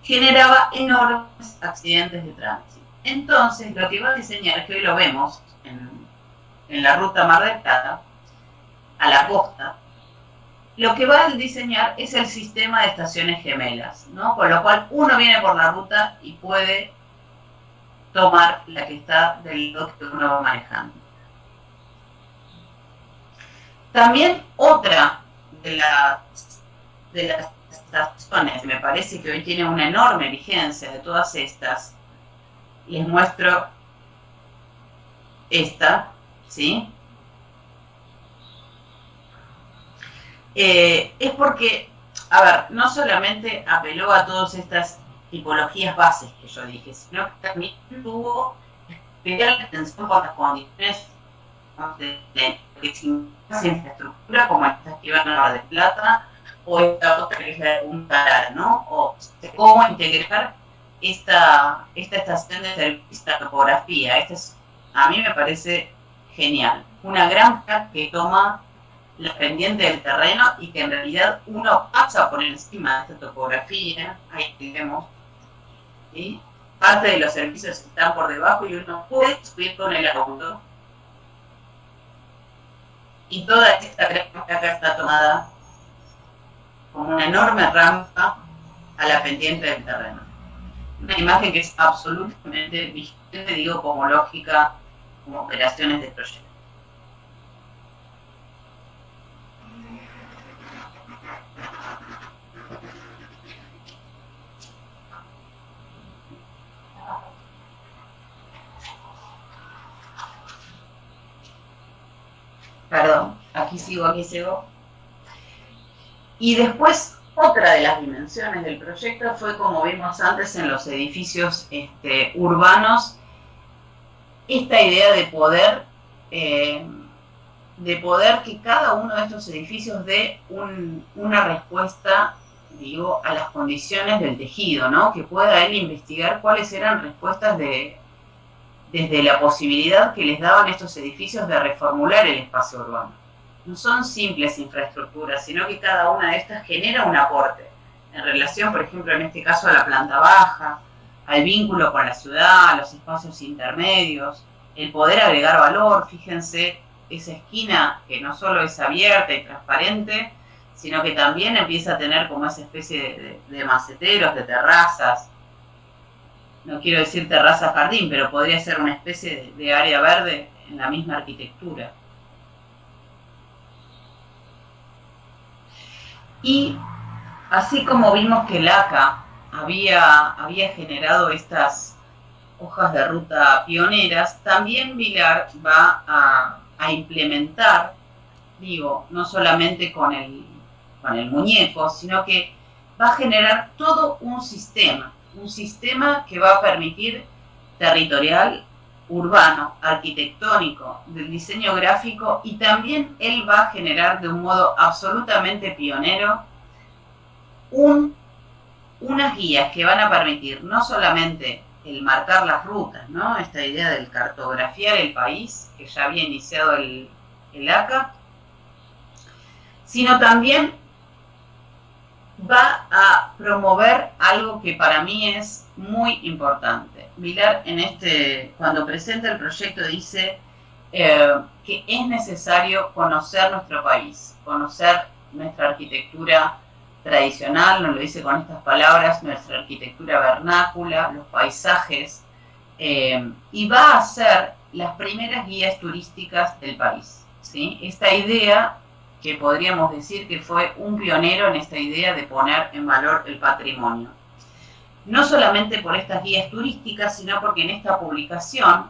generaba enormes accidentes de tránsito. Entonces, lo que va a diseñar, que hoy lo vemos en la ruta Mar del Plata, a la costa, lo que va a diseñar es el sistema de estaciones gemelas, ¿no? Con lo cual uno viene por la ruta y puede tomar la que está del lado que uno va manejando. También otra de las estaciones, me parece que hoy tiene una enorme vigencia de todas estas, les muestro esta, ¿sí? Es porque, a ver, no solamente apeló a todas estas tipologías bases que yo dije, sino que también tuvo especial atención con las condiciones de infraestructura como estas que iban a Mar del Plata o esta otra que es la de Punta Lara, ¿no? O cómo integrar esta estación de servicio, esta topografía. A mí me parece genial. Una granja que toma la pendiente del terreno y que en realidad uno pasa por encima de esta topografía. Ahí tenemos, ¿sí? Parte de los servicios están por debajo y uno puede subir con el auto. Y toda esta granja acá está tomada como una enorme rampa a la pendiente del terreno. Una imagen que es absolutamente vigente, digo, como lógica, como operaciones de proyecto. Perdón, aquí sigo. Y después, otra de las dimensiones del proyecto fue, como vimos antes, en los edificios urbanos, esta idea de poder que cada uno de estos edificios dé una respuesta, digo, a las condiciones del tejido, ¿no? Que pueda él investigar cuáles eran respuestas desde la posibilidad que les daban estos edificios de reformular el espacio urbano. No son simples infraestructuras, sino que cada una de estas genera un aporte en relación, por ejemplo, en este caso a la planta baja, al vínculo con la ciudad, a los espacios intermedios, el poder agregar valor. Fíjense esa esquina que no solo es abierta y transparente, sino que también empieza a tener como esa especie de maceteros, de terrazas. No quiero decir terraza jardín, pero podría ser una especie de área verde en la misma arquitectura. Y así como vimos que el ACA había generado estas hojas de ruta pioneras, también Vilar va a implementar, digo, no solamente con el muñeco, sino que va a generar todo un sistema que va a permitir territorial, urbano, arquitectónico, del diseño gráfico, y también él va a generar de un modo absolutamente pionero unas guías que van a permitir no solamente el marcar las rutas, ¿no? Esta idea del cartografiar el país, que ya había iniciado el ACA, sino también va a promover algo que para mí es muy importante. Vilar cuando presenta el proyecto dice que es necesario conocer nuestro país, conocer nuestra arquitectura tradicional, nos lo dice con estas palabras, nuestra arquitectura vernácula, los paisajes, y va a hacer las primeras guías turísticas del país, ¿sí? Esta idea que podríamos decir que fue un pionero en esta idea de poner en valor el patrimonio. No solamente por estas guías turísticas, sino porque en esta publicación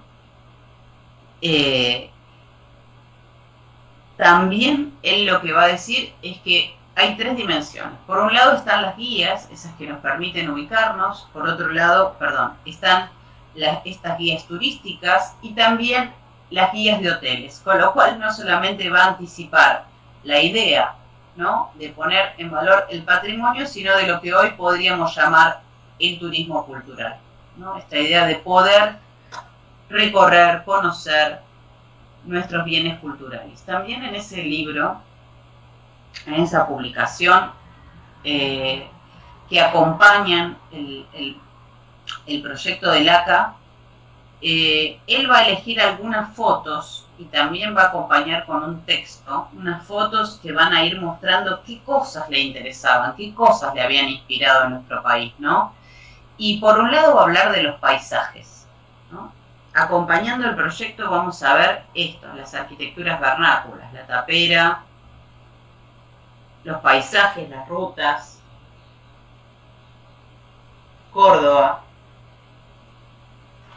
también él lo que va a decir es que hay tres dimensiones. Por un lado están las guías, esas que nos permiten ubicarnos. Por otro lado, están estas guías turísticas y también las guías de hoteles, con lo cual no solamente va a anticipar la idea, ¿no?, de poner en valor el patrimonio, sino de lo que hoy podríamos llamar el turismo cultural, ¿no? Esta idea de poder recorrer, conocer nuestros bienes culturales. También en ese libro, en esa publicación, que acompañan el proyecto del ACA, él va a elegir algunas fotos y también va a acompañar con un texto, unas fotos que van a ir mostrando qué cosas le interesaban, qué cosas le habían inspirado en nuestro país, ¿no? Y por un lado va a hablar de los paisajes, ¿no? Acompañando el proyecto vamos a ver esto, las arquitecturas vernáculas, la tapera, los paisajes, las rutas, Córdoba.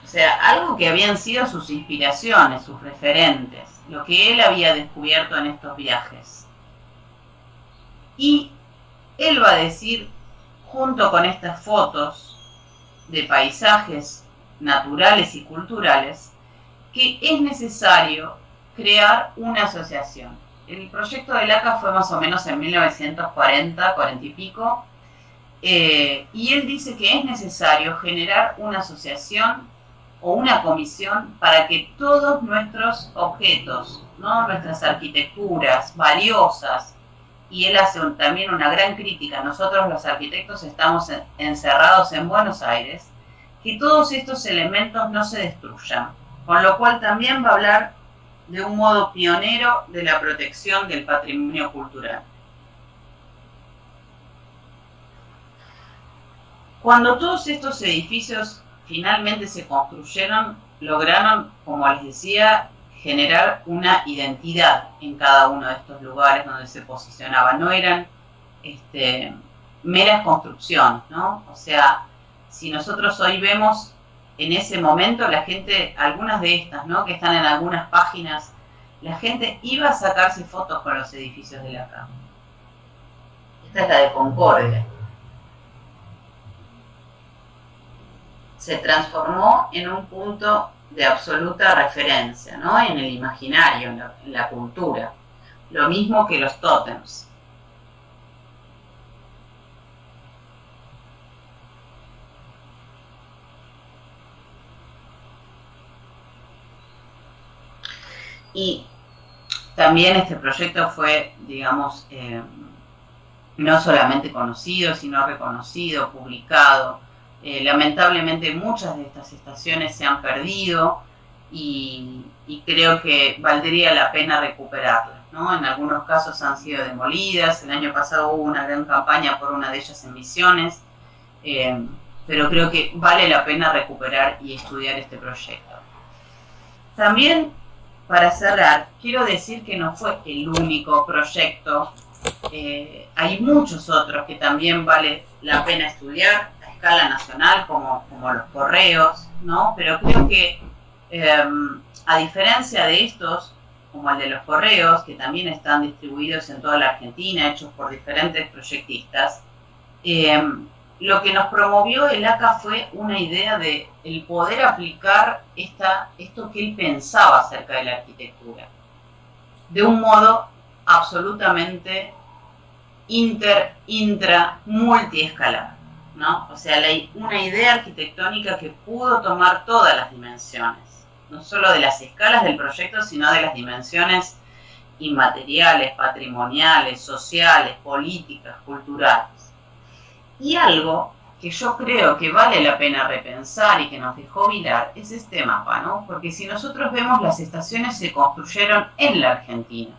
O sea, algo que habían sido sus inspiraciones, sus referentes, lo que él había descubierto en estos viajes. Y él va a decir, junto con estas fotos de paisajes naturales y culturales, que es necesario crear una asociación. El proyecto del ACA fue más o menos en 1940, 40 y pico, y él dice que es necesario generar una asociación o una comisión para que todos nuestros objetos, ¿no? Nuestras arquitecturas valiosas, y él hace también una gran crítica, nosotros los arquitectos estamos encerrados en Buenos Aires, que todos estos elementos no se destruyan, con lo cual también va a hablar de un modo pionero de la protección del patrimonio cultural. Cuando todos estos edificios finalmente se construyeron, lograron, como les decía, generar una identidad en cada uno de estos lugares donde se posicionaban. No eran meras construcciones, ¿no? O sea, si nosotros hoy vemos en ese momento, la gente, algunas de estas, ¿no? Que están en algunas páginas, la gente iba a sacarse fotos con los edificios de la CAM. Esta es la de Concordia. Se transformó en un punto de absoluta referencia, ¿no? En el imaginario, en la cultura. Lo mismo que los tótems. Y también este proyecto fue, digamos, no solamente conocido, sino reconocido, publicado. Lamentablemente muchas de estas estaciones se han perdido y creo que valdría la pena recuperarlas, ¿no? En algunos casos han sido demolidas, el año pasado hubo una gran campaña por una de ellas en Misiones, pero creo que vale la pena recuperar y estudiar este proyecto. También, para cerrar, quiero decir que no fue el único proyecto, hay muchos otros que también vale la pena estudiar a escala nacional, como los correos, ¿no? Pero creo que, a diferencia de estos, como el de los correos, que también están distribuidos en toda la Argentina, hechos por diferentes proyectistas, lo que nos promovió el ACA fue una idea de el poder aplicar esto que él pensaba acerca de la arquitectura, de un modo absolutamente multiescalar, ¿no? O sea, una idea arquitectónica que pudo tomar todas las dimensiones, no solo de las escalas del proyecto, sino de las dimensiones inmateriales, patrimoniales, sociales, políticas, culturales. Y algo que yo creo que vale la pena repensar y que nos dejó Vilar es este mapa, ¿no? Porque si nosotros vemos, las estaciones se construyeron en la Argentina.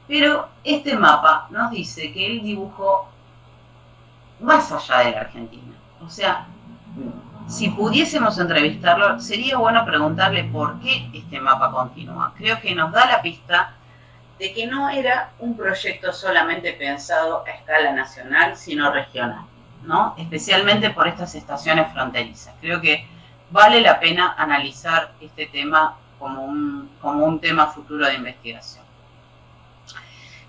Pero este mapa nos dice que él dibujó más allá de la Argentina. O sea, si pudiésemos entrevistarlo, sería bueno preguntarle por qué este mapa continúa. Creo que nos da la pista de que no era un proyecto solamente pensado a escala nacional, sino regional, ¿no? Especialmente por estas estaciones fronterizas. Creo que vale la pena analizar este tema como un tema futuro de investigación.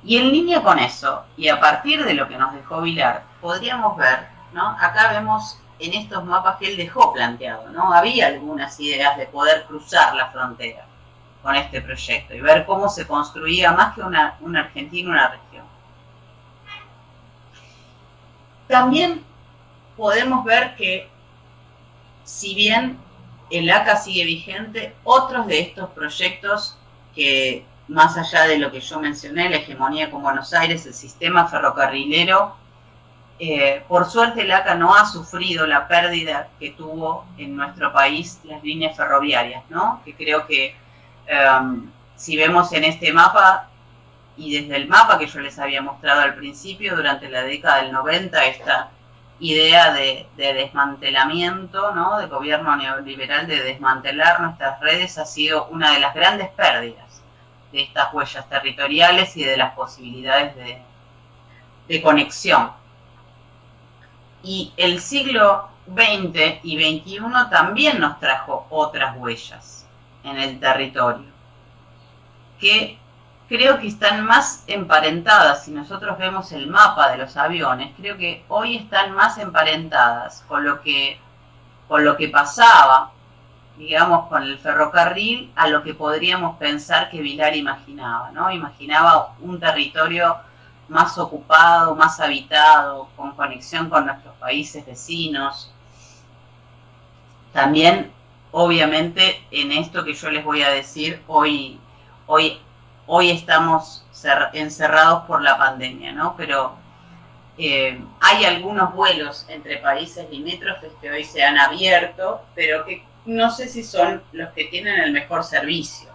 Y en línea con eso, y a partir de lo que nos dejó Vilar, podríamos ver, ¿no? Acá vemos en estos mapas que él dejó planteado, ¿no? Había algunas ideas de poder cruzar la frontera con este proyecto y ver cómo se construía más que una Argentina, una región. También podemos ver que, si bien el ACA sigue vigente. Otros de estos proyectos que, más allá de lo que yo mencioné, la hegemonía con Buenos Aires, el sistema ferrocarrilero, por suerte el ACA no ha sufrido la pérdida que tuvo en nuestro país las líneas ferroviarias, ¿no? Que creo que si vemos en este mapa, y desde el mapa que yo les había mostrado al principio, durante la década del 90, esta idea de desmantelamiento, ¿no? De gobierno neoliberal, de desmantelar nuestras redes, ha sido una de las grandes pérdidas de estas huellas territoriales y de las posibilidades de conexión. Y el siglo XX y XXI también nos trajo otras huellas en el territorio, que creo que están más emparentadas. Si nosotros vemos el mapa de los aviones, creo que hoy están más emparentadas con lo que pasaba, digamos, con el ferrocarril, a lo que podríamos pensar que Vilar imaginaba, ¿no? Imaginaba un territorio más ocupado, más habitado, con conexión con nuestros países vecinos. También, obviamente, en esto que yo les voy a decir, hoy estamos encerrados por la pandemia, ¿no? Pero hay algunos vuelos entre países limítrofes que hoy se han abierto, pero que no sé si son los que tienen el mejor servicio.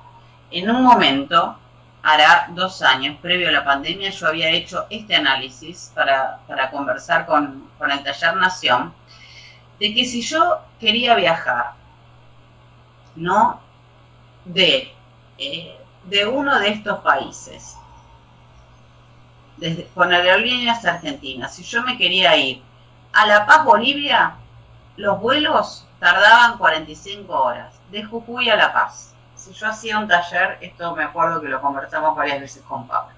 En un momento, hará 2 años, previo a la pandemia, yo había hecho este análisis para conversar con el Taller Nación, de que si yo quería viajar, ¿no? De uno de estos países, con aerolíneas argentinas, si yo me quería ir a La Paz, Bolivia, los vuelos tardaban 45 horas, de Jujuy a La Paz. Si yo hacía un taller, esto me acuerdo que lo conversamos varias veces con Pablo.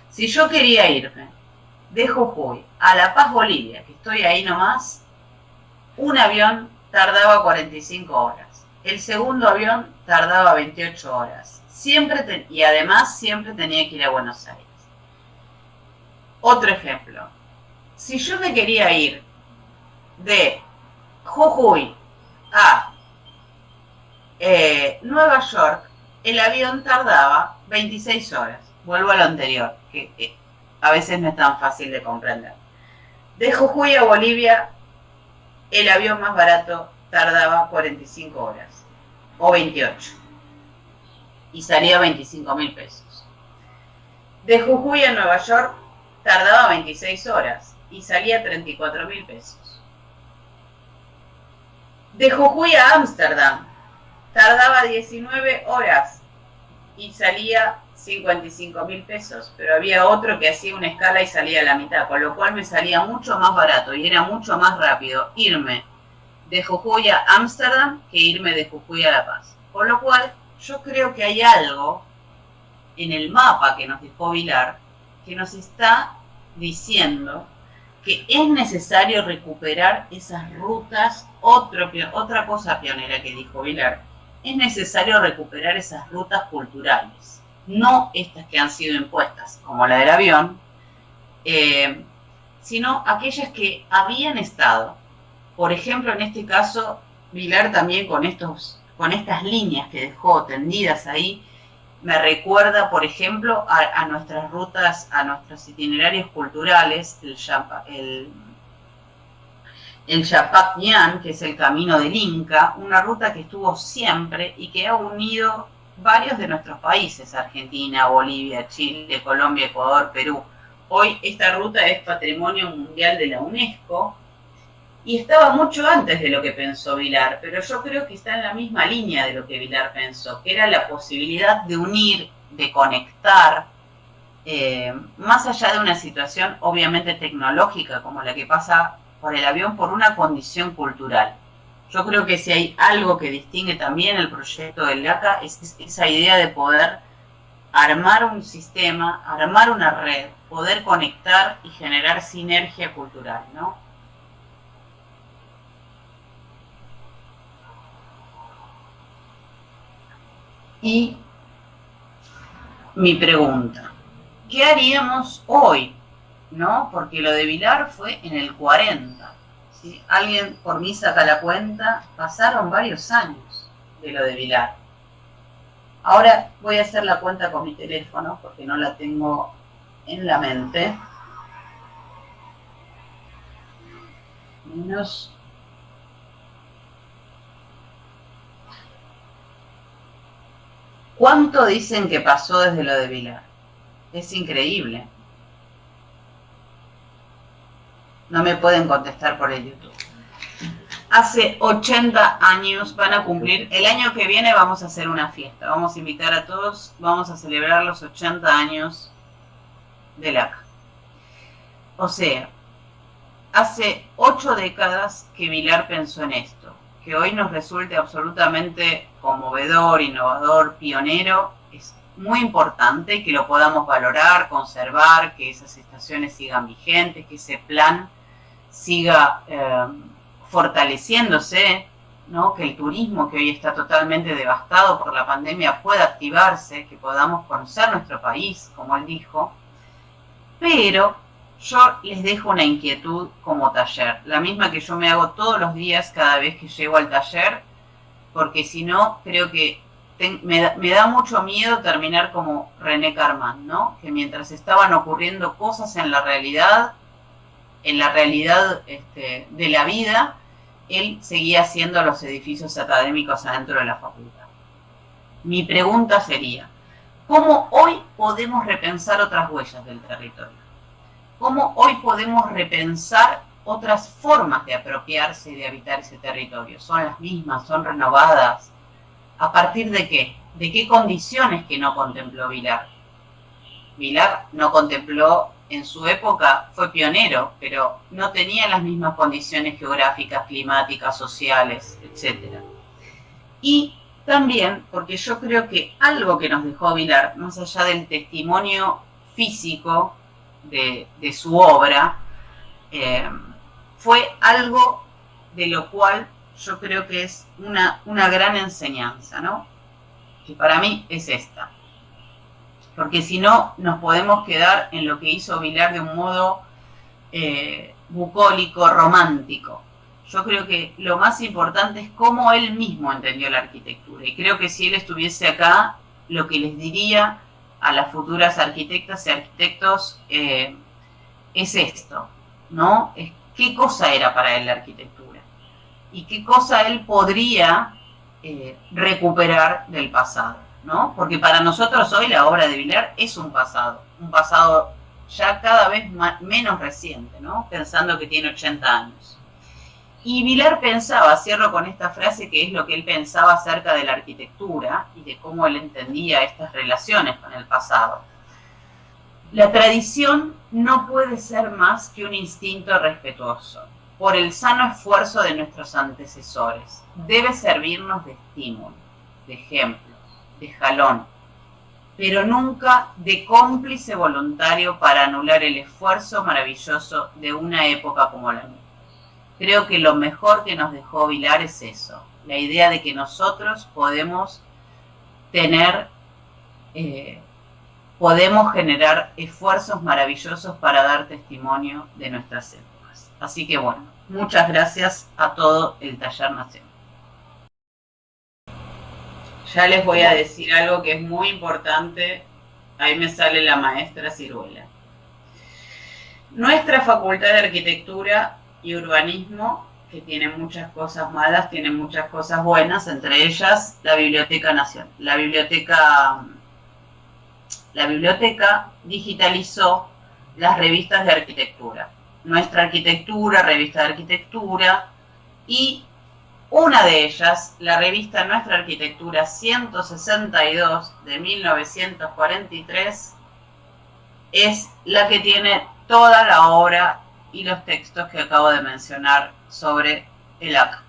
Si yo quería irme de Jujuy a La Paz, Bolivia, que estoy ahí nomás, un avión tardaba 45 horas. El segundo avión tardaba 28 horas. Y además siempre tenía que ir a Buenos Aires. Otro ejemplo. Si yo me quería ir de Jujuy a Nueva York, el avión tardaba 26 horas. Vuelvo a lo anterior, que a veces no es tan fácil de comprender. De Jujuy a Bolivia, el avión más barato tardaba 45 horas, o 28, y salía 25.000 pesos. De Jujuy a Nueva York, tardaba 26 horas, y salía 34.000 pesos. De Jujuy a Ámsterdam, tardaba 19 horas y salía 55.000 pesos, pero había otro que hacía una escala y salía a la mitad, con lo cual me salía mucho más barato y era mucho más rápido irme de Jujuy a Ámsterdam que irme de Jujuy a La Paz. Con lo cual, yo creo que hay algo en el mapa que nos dejó Vilar que nos está diciendo que es necesario recuperar esas rutas. Otra cosa pionera que dijo Vilar, es necesario recuperar esas rutas culturales, no estas que han sido impuestas, como la del avión, sino aquellas que habían estado. Por ejemplo, en este caso, Vilar también con estas líneas que dejó tendidas ahí, me recuerda, por ejemplo, a nuestras rutas, a nuestros itinerarios culturales, el Yapac Ñan, que es el camino del Inca, una ruta que estuvo siempre y que ha unido varios de nuestros países, Argentina, Bolivia, Chile, Colombia, Ecuador, Perú. Hoy esta ruta es Patrimonio Mundial de la UNESCO y estaba mucho antes de lo que pensó Vilar, pero yo creo que está en la misma línea de lo que Vilar pensó, que era la posibilidad de unir, de conectar, más allá de una situación obviamente tecnológica como la que pasa por el avión, por una condición cultural. Yo creo que si hay algo que distingue también el proyecto del ACA es esa idea de poder armar un sistema, armar una red, poder conectar y generar sinergia cultural, ¿no? Y mi pregunta, ¿qué haríamos hoy? ¿No? Porque lo de Vilar fue en el 40, ¿sí? Alguien por mí saca la cuenta, pasaron varios años de lo de Vilar. Ahora voy a hacer la cuenta con mi teléfono porque no la tengo en la mente. Menos. ¿Cuánto dicen que pasó desde lo de Vilar? Es increíble. No me pueden contestar por el YouTube. Hace 80 años van a cumplir. El año que viene vamos a hacer una fiesta. Vamos a invitar a todos. Vamos a celebrar los 80 años del ACA. O sea, hace 8 décadas que Vilar pensó en esto. Que hoy nos resulte absolutamente conmovedor, innovador, pionero, es muy importante y que lo podamos valorar, conservar, que esas estaciones sigan vigentes, que ese plan siga fortaleciéndose, ¿no? Que el turismo, que hoy está totalmente devastado por la pandemia, pueda activarse, que podamos conocer nuestro país, como él dijo. Pero yo les dejo una inquietud como taller, la misma que yo me hago todos los días cada vez que llego al taller, porque si no, creo que me da mucho miedo terminar como René Carman, ¿no? Que mientras estaban ocurriendo cosas en la realidad de la vida, él seguía haciendo los edificios académicos adentro de la facultad. Mi pregunta sería, ¿cómo hoy podemos repensar otras huellas del territorio? ¿Cómo hoy podemos repensar otras formas de apropiarse y de habitar ese territorio? ¿Son las mismas? ¿Son renovadas? ¿A partir de qué? ¿De qué condiciones que no contempló Vilar? Vilar no contempló, en su época fue pionero, pero no tenía las mismas condiciones geográficas, climáticas, sociales, etc. Y también, porque yo creo que algo que nos dejó Vilar, más allá del testimonio físico de su obra, fue algo de lo cual yo creo que es una gran enseñanza, ¿no? Que para mí es esta. Porque si no, nos podemos quedar en lo que hizo Vilar de un modo bucólico, romántico. Yo creo que lo más importante es cómo él mismo entendió la arquitectura. Y creo que si él estuviese acá, lo que les diría a las futuras arquitectas y arquitectos es esto, ¿no? Es qué cosa era para él la arquitectura y qué cosa él podría recuperar del pasado, ¿no? Porque para nosotros hoy la obra de Vilar es un pasado ya cada vez menos reciente, ¿no? Pensando que tiene 80 años. Y Vilar pensaba, cierro con esta frase, que es lo que él pensaba acerca de la arquitectura y de cómo él entendía estas relaciones con el pasado. La tradición no puede ser más que un instinto respetuoso por el sano esfuerzo de nuestros antecesores. Debe servirnos de estímulo, de ejemplo, de jalón, pero nunca de cómplice voluntario para anular el esfuerzo maravilloso de una época como la nuestra. Creo que lo mejor que nos dejó Vilar es eso, la idea de que nosotros podemos generar esfuerzos maravillosos para dar testimonio de nuestras épocas. Así que bueno, muchas gracias a todo el Taller Nacional. Ya les voy a decir algo que es muy importante, ahí me sale la maestra Ciruela. Nuestra Facultad de Arquitectura y Urbanismo, que tiene muchas cosas malas, tiene muchas cosas buenas, entre ellas la Biblioteca Nacional. La biblioteca digitalizó las revistas de arquitectura. Nuestra Arquitectura, Revista de Arquitectura, y una de ellas, la revista Nuestra Arquitectura 162 de 1943, es la que tiene toda la obra y los textos que acabo de mencionar sobre el ACA.